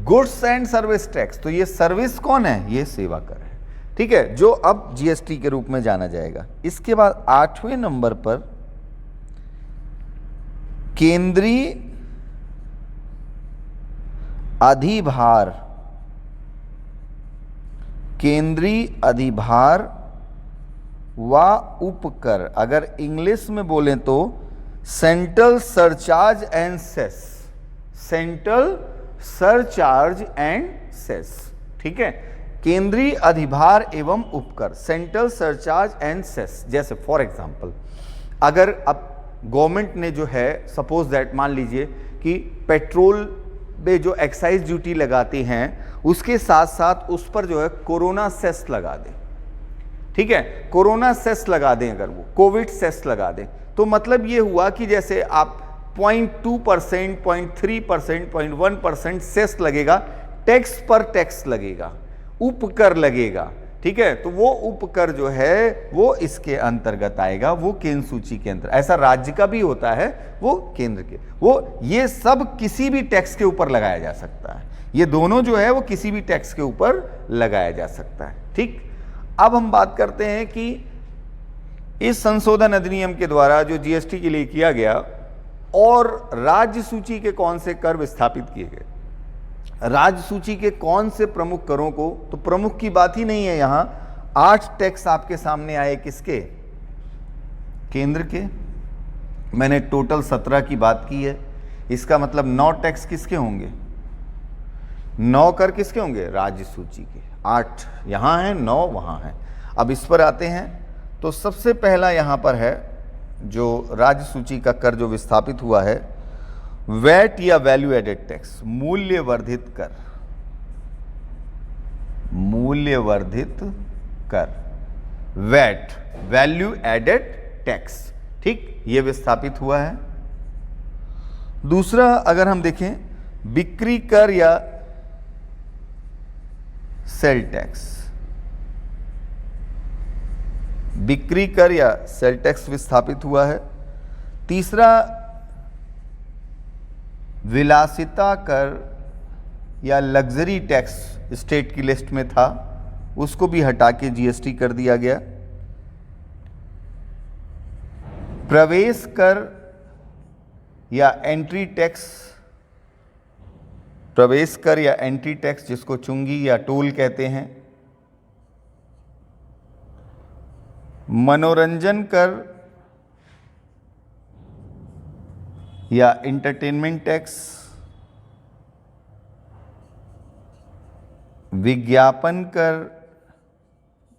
गुड्स एंड सर्विस टैक्स, तो ये सर्विस कौन है, ये सेवा कर है। ठीक है, जो अब जीएसटी के रूप में जाना जाएगा। इसके बाद 8वें नंबर पर केंद्रीय अधिभार, केंद्रीय अधिभार व उपकर, अगर इंग्लिश में बोलें तो central surcharge and cess, central surcharge and cess. ठीक है, केंद्रीय अधिभार एवं उपकर, सेंट्रल सरचार्ज एंड सेस। जैसे फॉर एग्जांपल, अगर अब गवर्नमेंट ने जो है सपोज दैट मान लीजिए कि पेट्रोल पे जो एक्साइज ड्यूटी लगाते हैं उसके साथ साथ उस पर जो है कोरोना सेस लगा दें। ठीक है, कोरोना सेस लगा दें, अगर वो कोविड सेस लगा दें, तो मतलब ये हुआ कि जैसे आप 0.2%, 0.3%, 0.1% सेस लगेगा, टैक्स पर टैक्स लगेगा, उपकर लगेगा। ठीक है, तो वो उपकर जो है वो इसके अंतर्गत आएगा, वो केंद्र सूची के अंतर्गत। ऐसा राज्य का भी होता है, वो केंद्र के, वो ये सब किसी भी टैक्स के ऊपर लगाया जा सकता है। ये दोनों जो है वो किसी भी टैक्स के ऊपर लगाया जा सकता है। ठीक, अब हम बात करते हैं कि इस संशोधन अधिनियम के द्वारा जो जीएसटी के लिए किया गया और राज्य सूची के कौन से कर विस्थापित किए गए, राज्य सूची के कौन से प्रमुख करों को, तो प्रमुख की बात ही नहीं है, यहां 8 टैक्स आपके सामने आए, किसके, केंद्र के। मैंने टोटल 17 की बात की है, इसका मतलब 9 टैक्स किसके होंगे, 9 कर किसके होंगे, राज्य सूची के। 8 यहां है, 9 वहां है। अब इस पर आते हैं, तो सबसे पहला यहां पर है जो राज्य सूची का कर जो विस्थापित हुआ है, वैट या वैल्यू एडेड टैक्स, मूल्य वर्धित कर, मूल्य वर्धित कर, वैट, वैल्यू एडेड टैक्स। ठीक, ये विस्थापित हुआ है। दूसरा अगर हम देखें, बिक्री कर या सेल टैक्स, बिक्री कर या सेल टैक्स विस्थापित हुआ है। तीसरा विलासिता कर या लग्जरी टैक्स स्टेट की लिस्ट में था, उसको भी हटा के जीएसटी कर दिया गया। प्रवेश कर या एंट्री टैक्स, प्रवेश कर या एंट्री टैक्स जिसको चुंगी या टोल कहते हैं। मनोरंजन कर या एंटरटेनमेंट टैक्स, विज्ञापन कर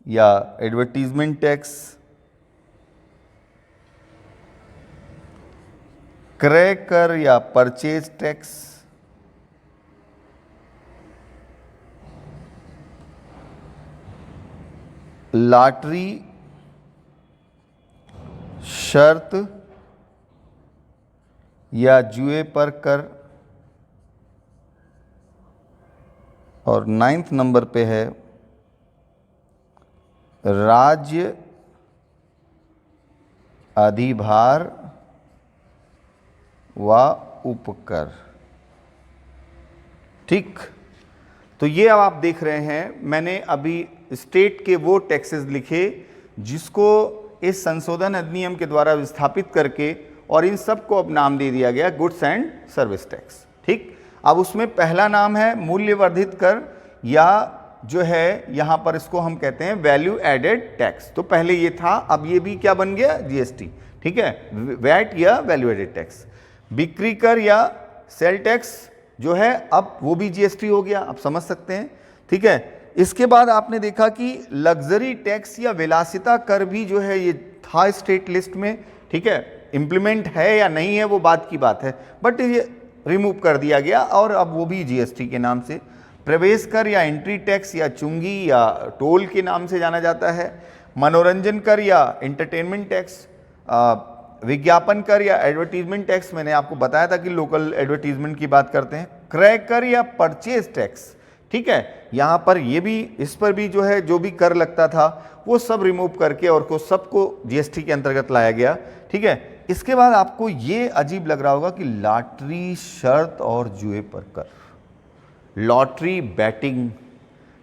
या एडवर्टीजमेंट टैक्स, क्रय कर या परचेज टैक्स, लॉटरी शर्त या जुए पर कर, और 9th नंबर पे है राज्य अधिभार व उपकर। ठीक, तो ये अब आप देख रहे हैं, मैंने अभी स्टेट के वो टैक्सेस लिखे जिसको इस संशोधन अधिनियम के द्वारा विस्थापित करके, और इन सब को अब नाम दे दिया गया गुड्स एंड सर्विस टैक्स। ठीक, अब उसमें पहला नाम है मूल्य वर्धित कर, या जो है यहाँ पर इसको हम कहते हैं वैल्यू एडेड टैक्स। तो पहले ये था, अब ये भी क्या बन गया, जीएसटी। ठीक है, वैट या वैल्यू एडेड टैक्स। बिक्री कर या सेल टैक्स जो है अब वो भी जीएसटी हो गया, आप समझ सकते हैं। ठीक है, इसके बाद आपने देखा कि लग्जरी टैक्स या विलासिता कर भी जो है ये था स्टेट लिस्ट में। ठीक है, इंप्लीमेंट है या नहीं है वो बात की बात है, बट ये रिमूव कर दिया गया और अब वो भी जीएसटी के नाम से। प्रवेश कर या एंट्री टैक्स या चुंगी या टोल के नाम से जाना जाता है। मनोरंजन कर या एंटरटेनमेंट टैक्स, विज्ञापन कर या एडवर्टीजमेंट टैक्स, मैंने आपको बताया था कि लोकल एडवर्टीजमेंट की बात करते हैं। क्रय कर या परचेज टैक्स। ठीक है, यहाँ पर ये भी, इस पर भी जो है जो भी कर लगता था वो सब रिमूव करके और को सबको जीएसटी के अंतर्गत लाया गया। ठीक है, इसके बाद आपको ये अजीब लग रहा होगा कि लॉटरी, शर्त और जुए पर कर, लॉटरी, बैटिंग।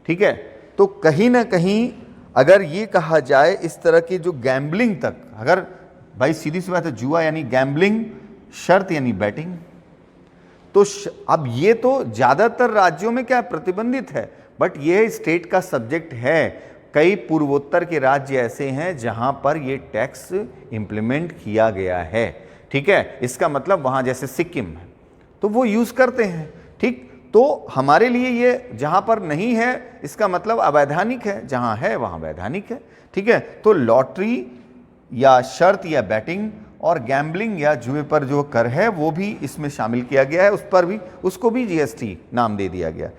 ठीक है, तो कहीं ना कहीं अगर ये कहा जाए इस तरह की जो गैम्बलिंग तक, अगर भाई सीधी सी बात है, जुआ यानी गैम्बलिंग, शर्त यानी बैटिंग, तो अब ये तो ज़्यादातर राज्यों में क्या प्रतिबंधित है, बट ये स्टेट का सब्जेक्ट है। कई पूर्वोत्तर के राज्य ऐसे हैं जहां पर ये टैक्स इंप्लीमेंट किया गया है। ठीक है, इसका मतलब वहां जैसे सिक्किम है तो वो यूज़ करते हैं। ठीक, तो हमारे लिए ये जहां पर नहीं है इसका मतलब अवैधानिक है, जहां है वहां वैधानिक है। ठीक है, तो लॉटरी या शर्त या बैटिंग और गैम्बलिंग या जुए पर जो कर है वो भी इसमें शामिल किया गया है, उस पर भी, उसको भी जीएसटी नाम दे दिया गया।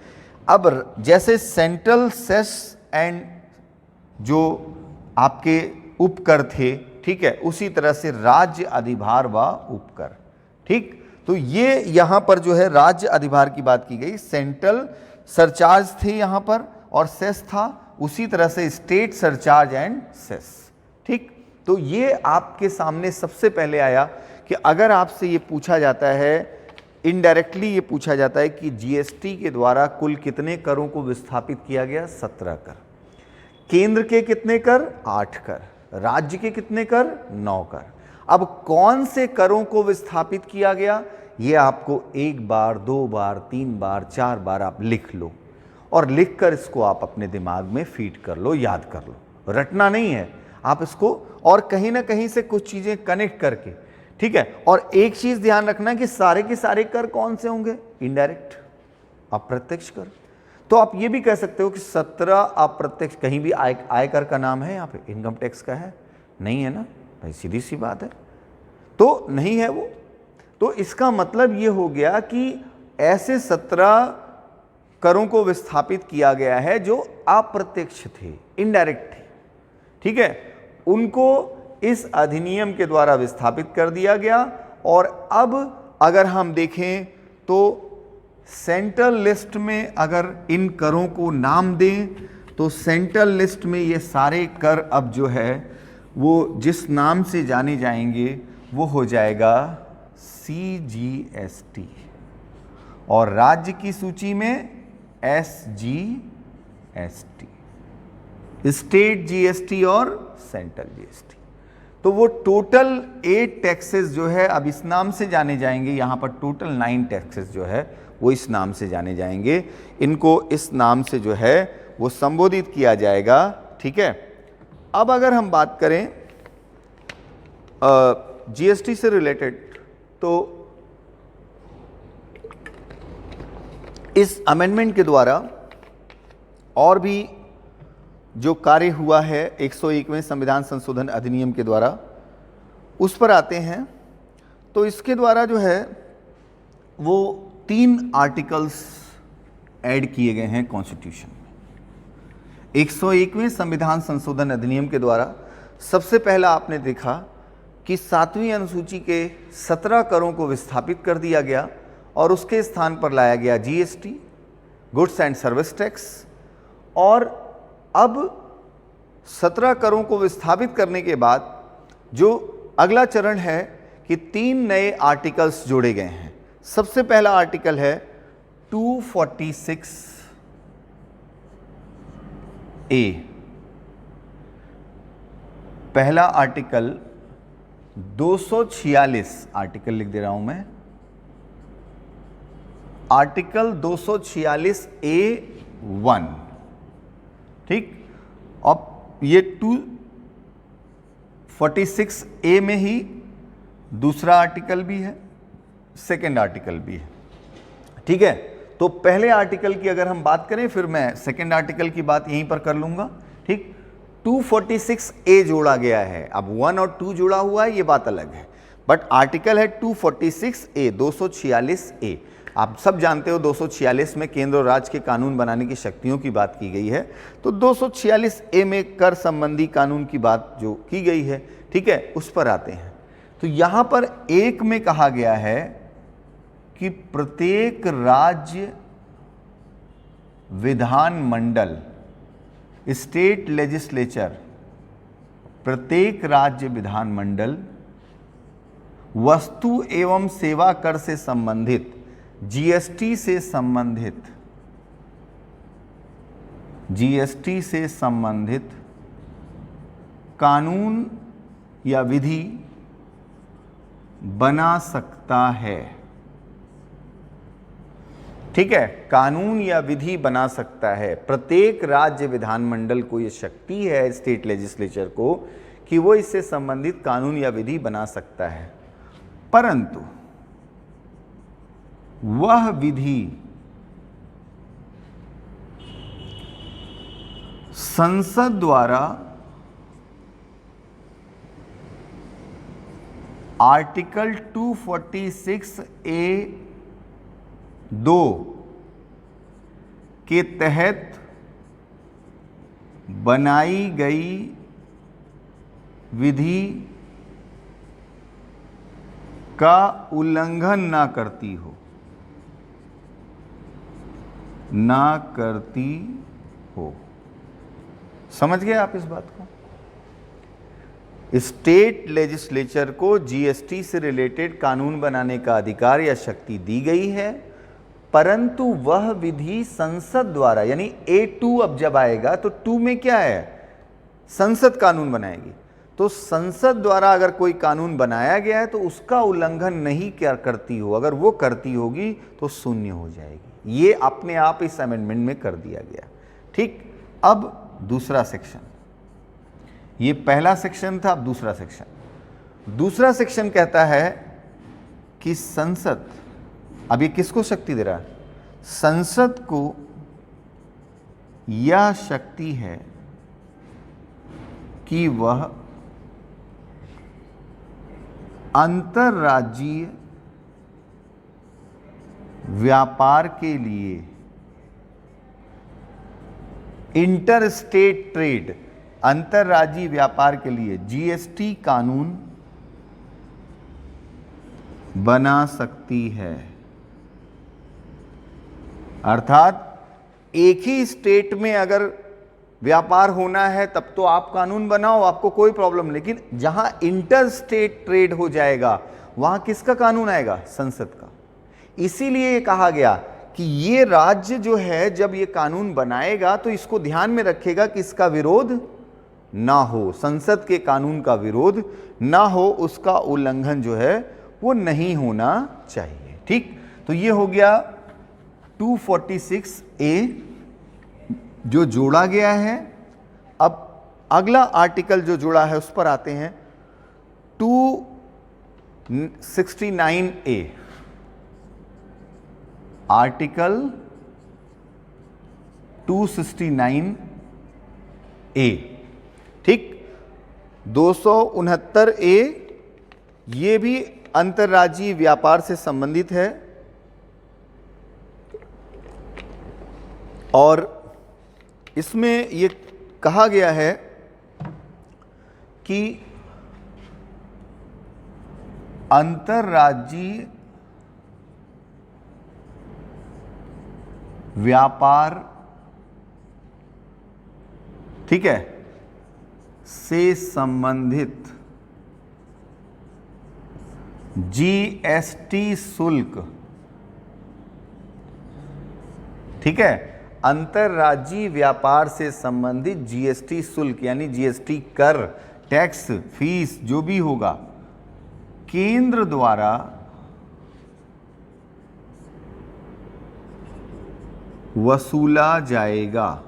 अब जैसे सेंट्रल सेस एंड जो आपके उपकर थे, ठीक है, उसी तरह से राज्य अधिभार व उपकर। ठीक, तो ये यहां पर जो है राज्य अधिभार की बात की गई। सेंट्रल सरचार्ज थे यहां पर और सेस था, उसी तरह से स्टेट सरचार्ज एंड सेस। ठीक, तो ये आपके सामने सबसे पहले आया कि अगर आपसे ये पूछा जाता है, इनडायरेक्टली ये पूछा जाता है कि जीएसटी के द्वारा कुल कितने करों को विस्थापित किया गया, 17 कर। केंद्र के कितने कर, 8 कर। राज्य के कितने कर, 9 कर। अब कौन से करों को विस्थापित किया गया, ये आपको 1 बार, 2 बार, 3 बार, 4 बार आप लिख लो और लिखकर इसको आप अपने दिमाग में फीड कर लो, याद कर लो, रटना नहीं है आप इसको, और कहीं ना कहीं से कुछ चीजें कनेक्ट करके। ठीक है, और एक चीज ध्यान रखना कि सारे के सारे कर कौन से होंगे, इनडायरेक्ट, अप्रत्यक्ष कर। तो आप ये भी कह सकते हो कि 17 अप्रत्यक्ष, कहीं भी आयकर का नाम है यहाँ पे, इनकम टैक्स का है नहीं, है ना भाई, सीधी सी बात है, तो नहीं है वो। तो इसका मतलब ये हो गया कि ऐसे 17 करों को विस्थापित किया गया है जो अप्रत्यक्ष थे, इनडायरेक्ट थे। ठीक है, उनको इस अधिनियम के द्वारा विस्थापित कर दिया गया। और अब अगर हम देखें तो सेंट्रल लिस्ट में अगर इन करों को नाम दें तो सेंट्रल लिस्ट में ये सारे कर अब जो है वो जिस नाम से जाने जाएंगे वो हो जाएगा CGST, और राज्य की सूची में SGST, स्टेट जीएसटी और सेंट्रल जीएसटी। तो वो टोटल 8 टैक्सेस जो है अब इस नाम से जाने जाएंगे। यहाँ पर टोटल 9 टैक्सेस जो है वो इस नाम से जाने जाएंगे, इनको इस नाम से जो है वो संबोधित किया जाएगा। ठीक है, अब अगर हम बात करें जीएसटी से रिलेटेड, तो इस अमेंडमेंट के द्वारा और भी जो कार्य हुआ है 101वें संविधान संशोधन अधिनियम के द्वारा, उस पर आते हैं। तो इसके द्वारा जो है वो 3 आर्टिकल्स ऐड किए गए हैं कॉन्स्टिट्यूशन में। 101वें संविधान संशोधन अधिनियम के द्वारा सबसे पहला आपने देखा कि 7वीं अनुसूची के 17 करों को विस्थापित कर दिया गया और उसके स्थान पर लाया गया GST, goods and service tax. और अब 17 करों को विस्थापित करने के बाद जो अगला चरण है कि 3 नए आर्टिकल्स जोड़े गए हैं। सबसे पहला आर्टिकल है 246A। पहला आर्टिकल 246, आर्टिकल लिख दे रहा हूं मैं, आर्टिकल 246A 1, ठीक। अब ये 246A में ही दूसरा आर्टिकल भी है, सेकेंड आर्टिकल भी है, ठीक है। तो पहले आर्टिकल की अगर हम बात करें, फिर मैं सेकेंड आर्टिकल की बात यहीं पर कर लूंगा, ठीक। 246A जोड़ा गया है, अब 1 और 2 जुड़ा हुआ है, ये बात अलग है, बट आर्टिकल है 246A, 246A। आप सब जानते हो 246 में केंद्र और राज्य के कानून बनाने की शक्तियों की बात की गई है, तो 246A में कर संबंधी कानून की बात जो की गई है, ठीक है, उस पर आते हैं। तो यहां पर एक में कहा गया है कि प्रत्येक राज्य विधानमंडल, स्टेट लेजिस्लेचर, प्रत्येक राज्य विधानमंडल वस्तु एवं सेवा कर से संबंधित, जीएसटी से संबंधित कानून या विधि बना सकता है, ठीक है। कानून या विधि बना सकता है। प्रत्येक राज्य विधानमंडल को यह शक्ति है, स्टेट लेजिस्लेचर को, कि वो इससे संबंधित कानून या विधि बना सकता है, परंतु वह विधि संसद द्वारा आर्टिकल 246A(2) के तहत बनाई गई विधि का उल्लंघन ना करती हो। समझ गए आप इस बात को? स्टेट लेजिस्लेचर को जीएसटी से रिलेटेड कानून बनाने का अधिकार या शक्ति दी गई है, परंतु वह विधि संसद द्वारा, यानी A2 अब जब आएगा तो 2 में क्या है, संसद कानून बनाएगी, तो संसद द्वारा अगर कोई कानून बनाया गया है तो उसका उल्लंघन नहीं क्या करती हो, अगर वो करती होगी तो शून्य हो जाएगी। ये अपने आप इस अमेंडमेंट में कर दिया गया, ठीक। अब दूसरा सेक्शन, ये पहला सेक्शन था, अब दूसरा सेक्शन कहता है कि संसद, अब ये किसको शक्ति दे रहा है, संसद को यह शक्ति है कि वह अंतर्राज्यीय व्यापार के लिए, इंटर स्टेट ट्रेड, अंतर्राज्यीय व्यापार के लिए जीएसटी कानून बना सकती है। अर्थात एक ही स्टेट में अगर व्यापार होना है तब तो आप कानून बनाओ, आपको कोई प्रॉब्लम, लेकिन जहां इंटर स्टेट ट्रेड हो जाएगा वहां किसका कानून आएगा, संसद का। इसीलिए ये कहा गया कि ये राज्य जो है जब ये कानून बनाएगा तो इसको ध्यान में रखेगा कि इसका विरोध ना हो, संसद के कानून का विरोध ना हो, उसका उल्लंघन जो है वो नहीं होना चाहिए, ठीक। तो ये हो गया 246A जो जोड़ा गया है। अब अगला आर्टिकल जो जुड़ा है उस पर आते हैं, 269A, आर्टिकल 269A, ठीक। 269A ये भी अंतर्राज्यीय व्यापार से संबंधित है और इसमें ये कहा गया है कि अंतर्राज्यीय व्यापार, ठीक है, से संबंधित जीएसटी शुल्क, ठीक है, अंतर्राज्यीय व्यापार से संबंधित जीएसटी शुल्क यानी जीएसटी कर, टैक्स, फीस जो भी होगा, केंद्र द्वारा वसूला जाएगा,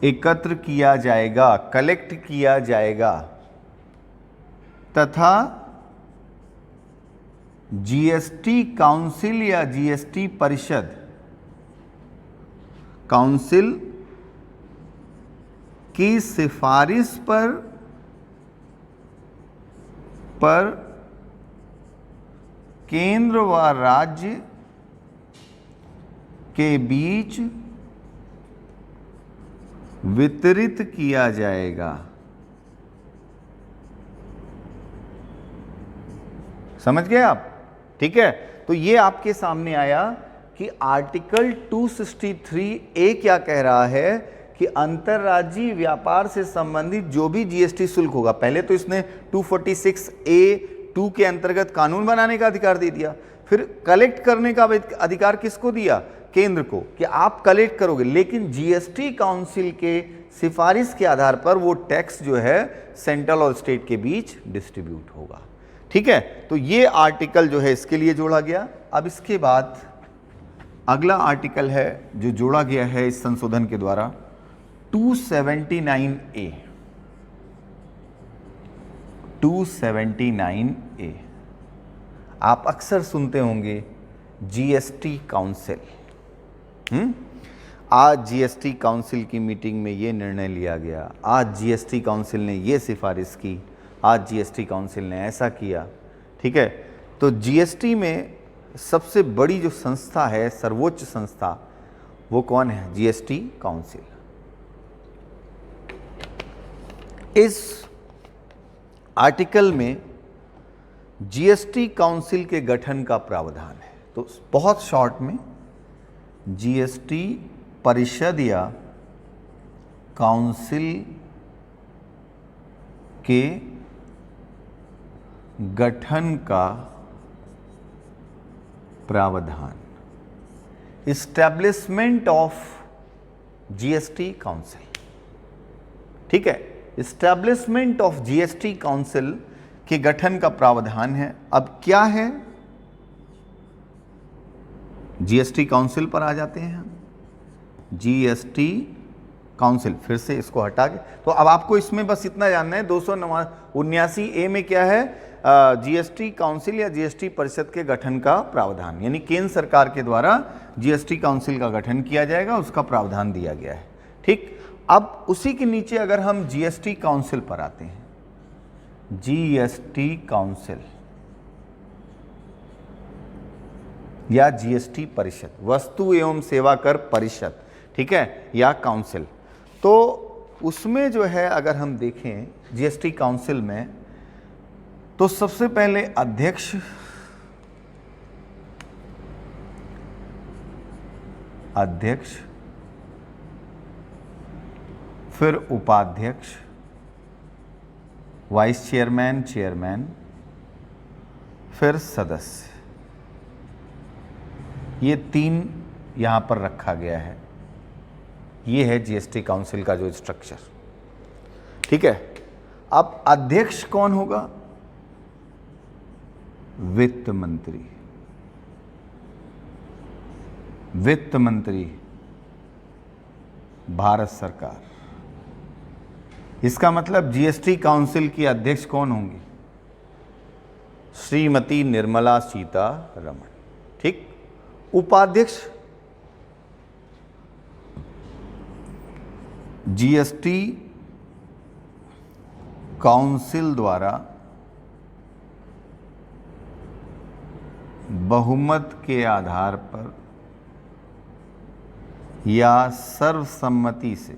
एकत्र किया जाएगा, कलेक्ट किया जाएगा तथा जीएसटी काउंसिल या जीएसटी परिषद काउंसिल की सिफारिश पर केंद्र व राज्य के बीच वितरित किया जाएगा। समझ गए आप? ठीक है, तो ये आपके सामने आया कि आर्टिकल 263A क्या कह रहा है कि अंतर्राज्यीय व्यापार से संबंधित जो भी जीएसटी शुल्क होगा, पहले तो इसने 246A(2) के अंतर्गत कानून बनाने का अधिकार दे दिया, फिर कलेक्ट करने का अधिकार किसको दिया? केंद्र को, कि आप कलेक्ट करोगे, लेकिन जीएसटी काउंसिल के सिफारिश के आधार पर वो टैक्स जो है सेंट्रल और स्टेट के बीच डिस्ट्रीब्यूट होगा। ठीक है, तो ये आर्टिकल जो है इसके लिए जोड़ा गया। अब इसके बाद अगला आर्टिकल है जो जोड़ा गया है इस संशोधन के द्वारा 279A। 279A आप अक्सर सुनते होंगे जीएसटी काउंसिल। आज जीएसटी काउंसिल की मीटिंग में ये निर्णय लिया गया, आज जीएसटी काउंसिल ने ये सिफारिश की, आज जीएसटी काउंसिल ने ऐसा किया। ठीक है, तो जीएसटी में सबसे बड़ी जो संस्था है, सर्वोच्च संस्था, वो कौन है? GST council. इस आर्टिकल में जीएसटी काउंसिल के गठन का प्रावधान है। तो बहुत शॉर्ट में जीएसटी परिषद या काउंसिल के गठन का प्रावधान, इस्टेब्लिशमेंट ऑफ जीएसटी काउंसिल। ठीक है, इस्टेब्लिशमेंट ऑफ जीएसटी काउंसिल के गठन का प्रावधान है। अब क्या है? जीएसटी काउंसिल पर आ जाते हैं हम। जीएसटी काउंसिल, फिर से इसको हटा के, तो अब आपको इसमें बस इतना जानना है 279A में क्या है? जीएसटी काउंसिल या जीएसटी परिषद के गठन का प्रावधान, यानी केंद्र सरकार के द्वारा जीएसटी काउंसिल का गठन किया जाएगा, उसका प्रावधान दिया गया है। ठीक, अब उसी के नीचे अगर हम जीएसटी काउंसिल पर आते हैं, जीएसटी काउंसिल या जीएसटी परिषद, वस्तु एवं सेवा कर परिषद, ठीक है, या काउंसिल, तो उसमें जो है अगर हम देखें जीएसटी काउंसिल में, तो सबसे पहले अध्यक्ष, फिर उपाध्यक्ष, वाइस चेयरमैन, चेयरमैन, फिर सदस्य, ये 3 यहां पर रखा गया है। ये है जीएसटी काउंसिल का जो स्ट्रक्चर। ठीक है, अब अध्यक्ष कौन होगा? वित्त मंत्री। वित्त मंत्री भारत सरकार। इसका मतलब जीएसटी काउंसिल की अध्यक्ष कौन होंगी? श्रीमती निर्मला सीतारमण। ठीक, उपाध्यक्ष जीएसटी काउंसिल द्वारा बहुमत के आधार पर या सर्वसम्मति से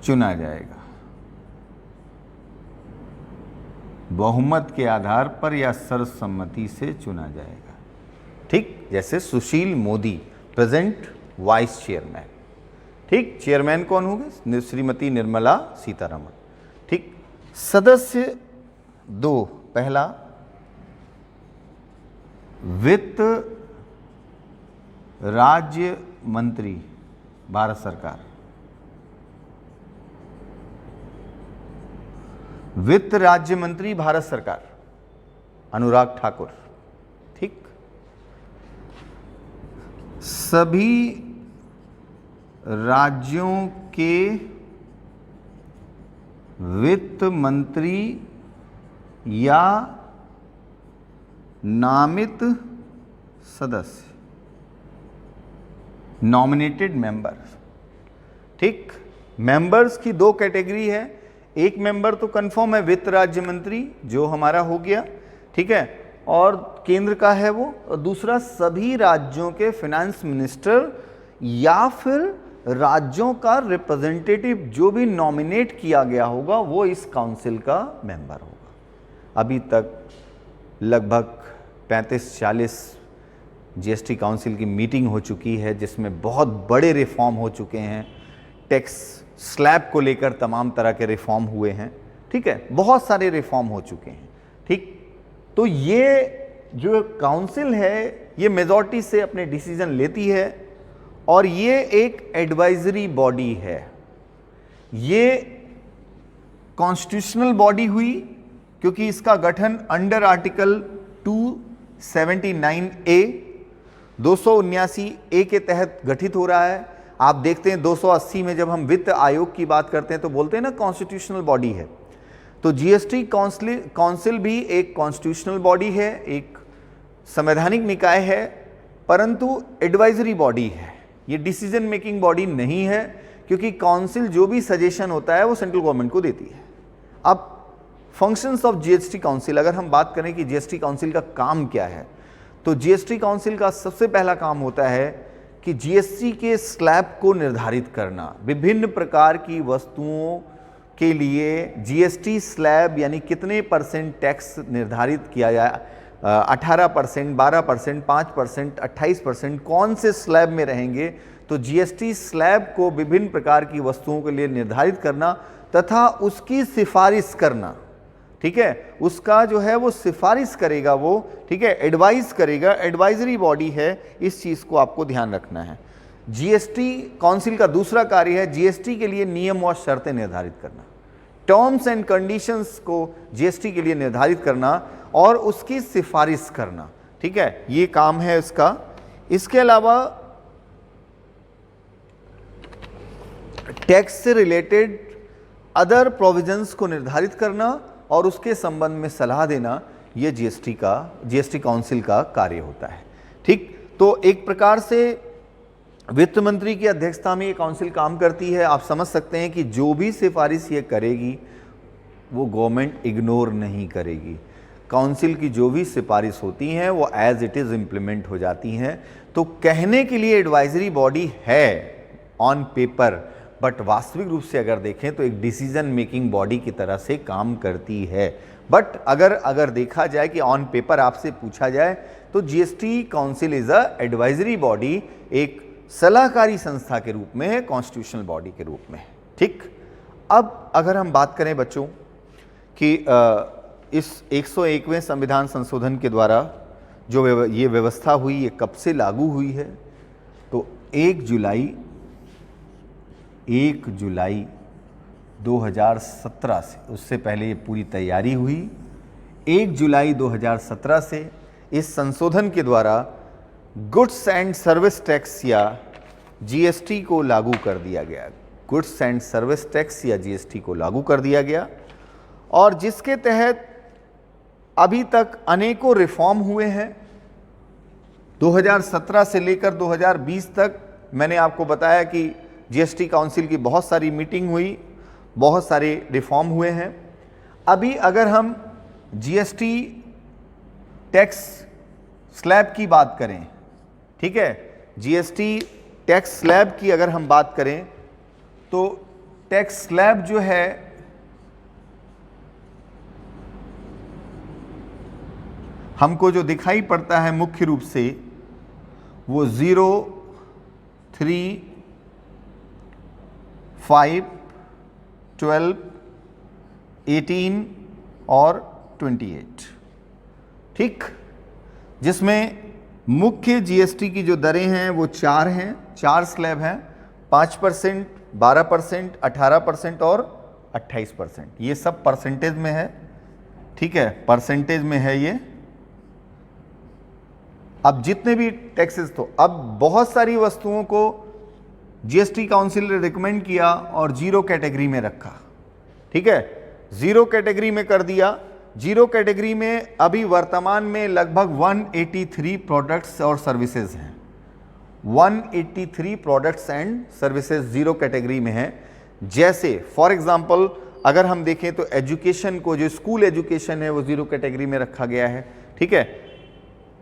चुना जाएगा। बहुमत के आधार पर या सर्वसम्मति से चुना जाएगा। ठीक, जैसे Sushil Modi present vice chairman. ठीक, चेयरमैन कौन होंगे? श्रीमती निर्मला सीतारमण। ठीक, सदस्य 2, पहला वित्त राज्य मंत्री भारत सरकार, वित्त राज्य मंत्री भारत सरकार अनुराग ठाकुर। ठीक, सभी राज्यों के वित्त मंत्री या नामित सदस्य, नॉमिनेटेड मेंबर्स। ठीक, मेंबर्स की दो कैटेगरी है, एक मेंबर तो कंफर्म है वित्त राज्य मंत्री जो हमारा हो गया, ठीक है, और केंद्र का है वो, और दूसरा सभी राज्यों के फाइनेंस मिनिस्टर या फिर राज्यों का रिप्रेजेंटेटिव जो भी नॉमिनेट किया गया होगा वो इस काउंसिल का मेंबर होगा। अभी तक लगभग 35-40 जीएसटी काउंसिल की मीटिंग हो चुकी है जिसमें बहुत बड़े रिफॉर्म हो चुके हैं, टैक्स स्लैब को लेकर तमाम तरह के रिफॉर्म हुए हैं, ठीक है, बहुत सारे रिफॉर्म हो चुके हैं। ठीक, तो ये जो काउंसिल है ये मेजॉरिटी से अपने डिसीजन लेती है और ये एक एडवाइजरी बॉडी है। ये कॉन्स्टिट्यूशनल बॉडी हुई क्योंकि इसका गठन अंडर आर्टिकल 279A 279A के तहत गठित हो रहा है। आप देखते हैं 280 में जब हम वित्त आयोग की बात करते हैं तो बोलते हैं ना कॉन्स्टिट्यूशनल बॉडी है, तो जीएसटी काउंसिल भी एक कॉन्स्टिट्यूशनल बॉडी है, एक संवैधानिक निकाय है, परंतु एडवाइजरी बॉडी है। ये डिसीजन मेकिंग बॉडी नहीं है क्योंकि काउंसिल जो भी सजेशन होता है वो सेंट्रल गवर्नमेंट को देती है। अब फंक्शंस ऑफ जीएसटी काउंसिल, अगर हम बात करें कि जीएसटी काउंसिल का काम क्या है, तो जीएसटी काउंसिल का सबसे पहला काम होता है कि जीएसटी के स्लैब को निर्धारित करना। विभिन्न प्रकार की वस्तुओं के लिए जीएसटी स्लैब यानी कितने परसेंट टैक्स निर्धारित किया जाए, 18%, 12%, 5%, 28%, कौन से स्लैब में रहेंगे, तो जीएसटी स्लैब को विभिन्न प्रकार की वस्तुओं के लिए निर्धारित करना तथा उसकी सिफारिश करना, ठीक है, उसका जो है वो सिफारिश करेगा वो, ठीक है, एडवाइस करेगा, एडवाइजरी बॉडी है, इस चीज़ को आपको ध्यान रखना है। जीएसटी काउंसिल का दूसरा कार्य है जीएसटी के लिए नियम और शर्तें निर्धारित करना, टर्म्स एंड कंडीशंस को जीएसटी के लिए निर्धारित करना और उसकी सिफारिश करना, ठीक है, ये काम है इसका। इसके अलावा टैक्स से रिलेटेड अदर प्रोविजंस को निर्धारित करना और उसके संबंध में सलाह देना, ये जीएसटी काउंसिल का कार्य होता है। ठीक, तो एक प्रकार से वित्त मंत्री की अध्यक्षता में ये काउंसिल काम करती है। आप समझ सकते हैं कि जो भी सिफारिश ये करेगी वो गवर्नमेंट इग्नोर नहीं करेगी। काउंसिल की जो भी सिफारिश होती हैं वो एज इट इज़ इम्प्लीमेंट हो जाती हैं। तो कहने के लिए एडवाइजरी बॉडी है ऑन पेपर, बट वास्तविक रूप से अगर देखें तो एक डिसीजन मेकिंग बॉडी की तरह से काम करती है। बट अगर देखा जाए कि ऑन पेपर आपसे पूछा जाए तो GST council is a advisory body, एक सलाहकारी संस्था के रूप में है, कॉन्स्टिट्यूशनल बॉडी के रूप में। ठीक, अब अगर हम बात करें बच्चों कि इस 101वें संविधान संशोधन के द्वारा जो ये व्यवस्था हुई, ये कब से लागू हुई है, तो 1 जुलाई 2017 से, उससे पहले ये पूरी तैयारी हुई। 1 जुलाई 2017 से इस संशोधन के द्वारा गुड्स एंड सर्विस टैक्स या जीएसटी को लागू कर दिया गया। गुड्स एंड सर्विस टैक्स या जीएसटी को लागू कर दिया गया और जिसके तहत अभी तक अनेकों रिफॉर्म हुए हैं। 2017 से लेकर 2020 तक मैंने आपको बताया कि जीएसटी काउंसिल की बहुत सारी मीटिंग हुई, बहुत सारे रिफॉर्म हुए हैं। अभी अगर हम जीएसटी टैक्स स्लैब की बात करें, ठीक है, जीएसटी टैक्स स्लैब की अगर हम बात करें तो टैक्स स्लैब जो है हमको जो दिखाई पड़ता है मुख्य रूप से वो 0, 3, 5, 12, 18 और 28, ठीक, जिसमें मुख्य जीएसटी की जो दरें हैं वो 4 हैं, 4 स्लैब हैं, 5%, 12%, 18% और 28%। ये सब परसेंटेज में है, ठीक है, परसेंटेज में है ये। अब जितने भी टैक्सेस, तो अब बहुत सारी वस्तुओं को जीएसटी काउंसिल ने रिकमेंड किया और जीरो कैटेगरी में रखा, ठीक है, जीरो कैटेगरी में कर दिया। जीरो कैटेगरी में अभी वर्तमान में लगभग 183 प्रोडक्ट्स और सर्विसेज हैं, 183 products and services zero category में हैं। जैसे फॉर एग्जांपल अगर हम देखें तो एजुकेशन को, जो स्कूल एजुकेशन है वो जीरो कैटेगरी में रखा गया है, ठीक है।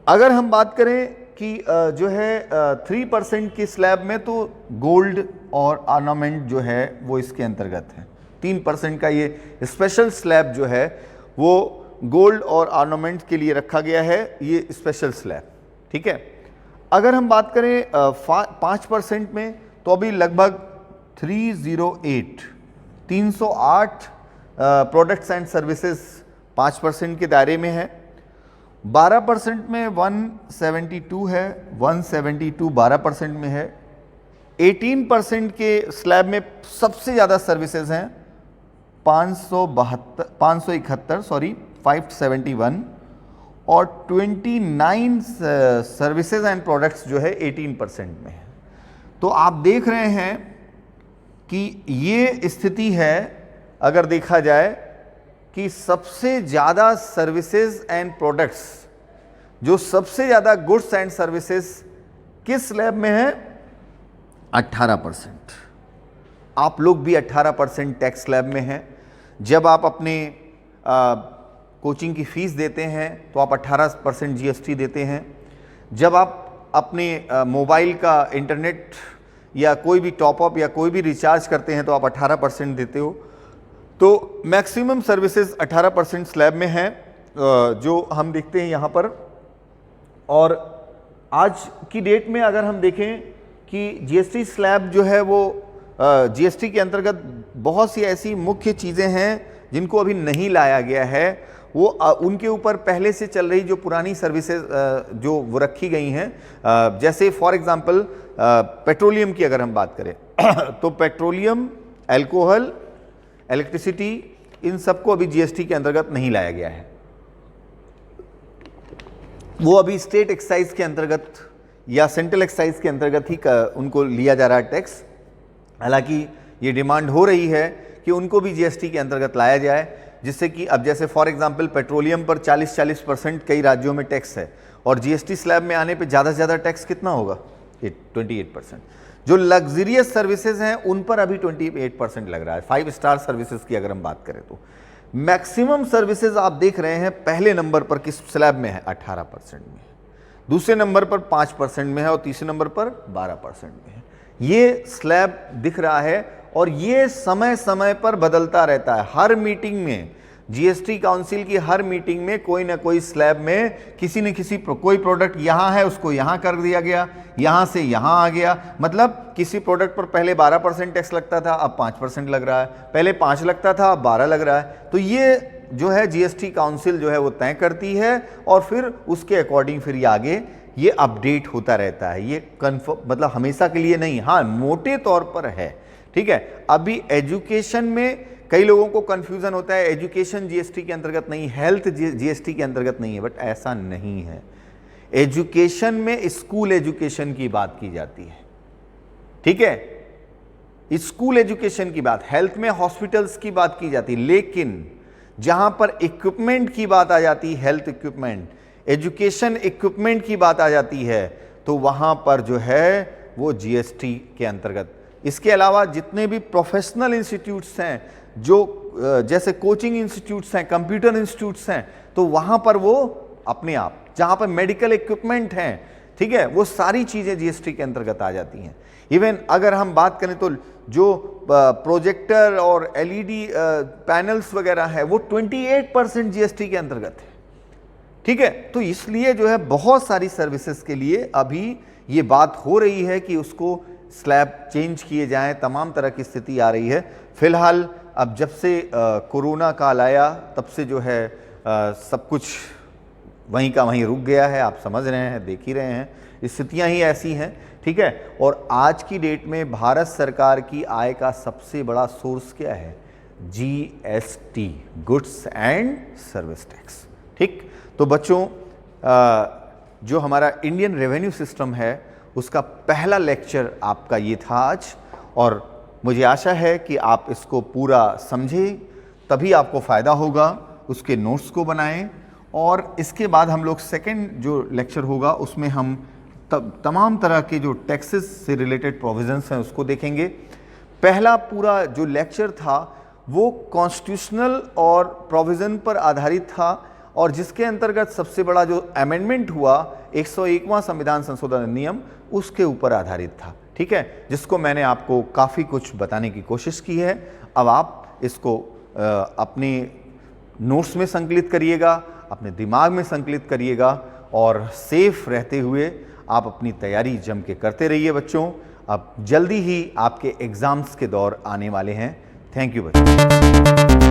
अगर हम बात करें कि जो है 3% की स्लैब में, तो गोल्ड और ऑर्नामेंट जो है वो इसके अंतर्गत है। 3% का ये स्पेशल स्लैब जो है वो गोल्ड और ऑर्नामेंट के लिए रखा गया है, ये स्पेशल स्लैब, ठीक है। अगर हम बात करें 5% में, तो अभी लगभग 308 प्रोडक्ट्स एंड सर्विसेज 5% के दायरे में है। 12% में 172 है, 172 12% में है। 18% के स्लैब में सबसे ज़्यादा सर्विसेज हैं 571 और 29 सर्विसेज एंड प्रोडक्ट्स जो है 18% में है। तो आप देख रहे हैं कि ये स्थिति है, अगर देखा जाए कि सबसे ज़्यादा सर्विसेज एंड प्रोडक्ट्स, जो सबसे ज़्यादा गुड्स एंड सर्विसेज किस स्लैब में है? 18%। आप लोग भी 18% टैक्स स्लैब में हैं। जब आप अपने कोचिंग की फ़ीस देते हैं तो आप 18% जीएसटी देते हैं। जब आप अपने मोबाइल का इंटरनेट या कोई भी टॉपअप या कोई भी रिचार्ज करते हैं तो आप 18% देते हो। तो मैक्सिमम सर्विसेज 18% स्लैब में हैं, जो हम देखते हैं यहाँ पर। और आज की डेट में अगर हम देखें कि जीएसटी स्लैब जो है वो जीएसटी के अंतर्गत बहुत सी ऐसी मुख्य चीज़ें हैं जिनको अभी नहीं लाया गया है, वो उनके ऊपर पहले से चल रही जो पुरानी सर्विसेज जो वो रखी गई हैं। जैसे फॉर एग्जांपल पेट्रोलियम की अगर हम बात करें तो पेट्रोलियम, अल्कोहल, इलेक्ट्रिसिटी, इन सबको अभी जीएसटी के अंतर्गत नहीं लाया गया है। वो अभी स्टेट एक्साइज के अंतर्गत या सेंट्रल एक्साइज के अंतर्गत ही उनको लिया जा रहा है टैक्स। हालांकि ये डिमांड हो रही है कि उनको भी जीएसटी के अंतर्गत लाया जाए, जिससे कि अब जैसे फॉर एग्जांपल पेट्रोलियम पर 40% कई राज्यों में टैक्स है, और जीएसटी स्लैब में आने पे ज़्यादा से ज़्यादा टैक्स कितना होगा? 28%। जो लग्जरियस सर्विसेज हैं उन पर अभी 28% लग रहा है। 5 स्टार सर्विसेज की अगर हम बात करें तो मैक्सिमम सर्विसेज आप देख रहे हैं पहले नंबर पर किस स्लैब में है? 18% में है, दूसरे नंबर पर 5% में है और तीसरे नंबर पर 12% में है। ये स्लैब दिख रहा है और ये समय समय पर बदलता रहता है। हर मीटिंग में, जीएसटी काउंसिल की हर मीटिंग में कोई ना कोई स्लैब में किसी न किसी कोई प्रोडक्ट यहाँ है उसको यहाँ कर दिया गया, यहाँ से यहाँ आ गया। मतलब किसी प्रोडक्ट पर पहले 12% टैक्स लगता था, अब 5% लग रहा है, पहले 5 लगता था, अब 12 लग रहा है। तो ये जो है जीएसटी काउंसिल जो है वो तय करती है और फिर उसके अकॉर्डिंग फिर ये आगे ये अपडेट होता रहता है। ये कन्फर्म मतलब हमेशा के लिए नहीं, हाँ मोटे तौर पर है, ठीक है। अभी एजुकेशन में कई लोगों को कंफ्यूजन होता है, एजुकेशन जीएसटी के अंतर्गत नहीं, हेल्थ जीएसटी के अंतर्गत नहीं है, बट ऐसा नहीं है। एजुकेशन में स्कूल एजुकेशन की बात की जाती है, ठीक है, स्कूल एजुकेशन की बात, हेल्थ में हॉस्पिटल्स की बात की जाती है। लेकिन जहां पर इक्विपमेंट की बात आ जाती है, हेल्थ इक्विपमेंट, एजुकेशन इक्विपमेंट की बात आ जाती है, तो वहां पर जो है वो जीएसटी के अंतर्गत। इसके अलावा जितने भी प्रोफेशनल इंस्टीट्यूट्स हैं, जो जैसे कोचिंग इंस्टीट्यूट्स हैं, कंप्यूटर इंस्टीट्यूट्स हैं, तो वहां पर वो अपने आप, जहां पर मेडिकल इक्विपमेंट हैं, ठीक है, वो सारी चीजें जीएसटी के अंतर्गत आ जाती हैं। इवन अगर हम बात करें तो जो प्रोजेक्टर और एलईडी पैनल्स वगैरह है वो 28% जीएसटी के अंतर्गत है, ठीक है। तो इसलिए जो है बहुत सारी सर्विसेज के लिए अभी ये बात हो रही है कि उसको स्लैब चेंज किए जाएं, तमाम तरह की स्थिति आ रही है। फिलहाल अब जब से कोरोना काल आया तब से जो है सब कुछ वहीं का वहीं रुक गया है। आप समझ रहे हैं, देख ही रहे हैं, स्थितियां ही ऐसी हैं, ठीक है। और आज की डेट में भारत सरकार की आय का सबसे बड़ा सोर्स क्या है? GST, goods and service tax, ठीक। तो बच्चों जो हमारा इंडियन रेवेन्यू सिस्टम है उसका पहला लेक्चर आपका ये था आज, और मुझे आशा है कि आप इसको पूरा समझें, तभी आपको फ़ायदा होगा। उसके नोट्स को बनाएं, और इसके बाद हम लोग सेकंड जो लेक्चर होगा उसमें हम तमाम तरह के जो टैक्सेस से रिलेटेड प्रोविजंस हैं उसको देखेंगे। पहला पूरा जो लेक्चर था वो कॉन्स्टिट्यूशनल और प्रोविज़न पर आधारित था, और जिसके अंतर्गत सबसे बड़ा जो अमेंडमेंट हुआ 101वां संविधान संशोधन अधिनियम उसके ऊपर आधारित था। ठीक है, जिसको मैंने आपको काफ़ी कुछ बताने की कोशिश की है। अब आप इसको अपने नोट्स में संकलित करिएगा, अपने दिमाग में संकलित करिएगा, और सेफ रहते हुए आप अपनी तैयारी जम के करते रहिए बच्चों। अब जल्दी ही आपके एग्ज़ाम्स के दौर आने वाले हैं। थैंक यू बच्चों।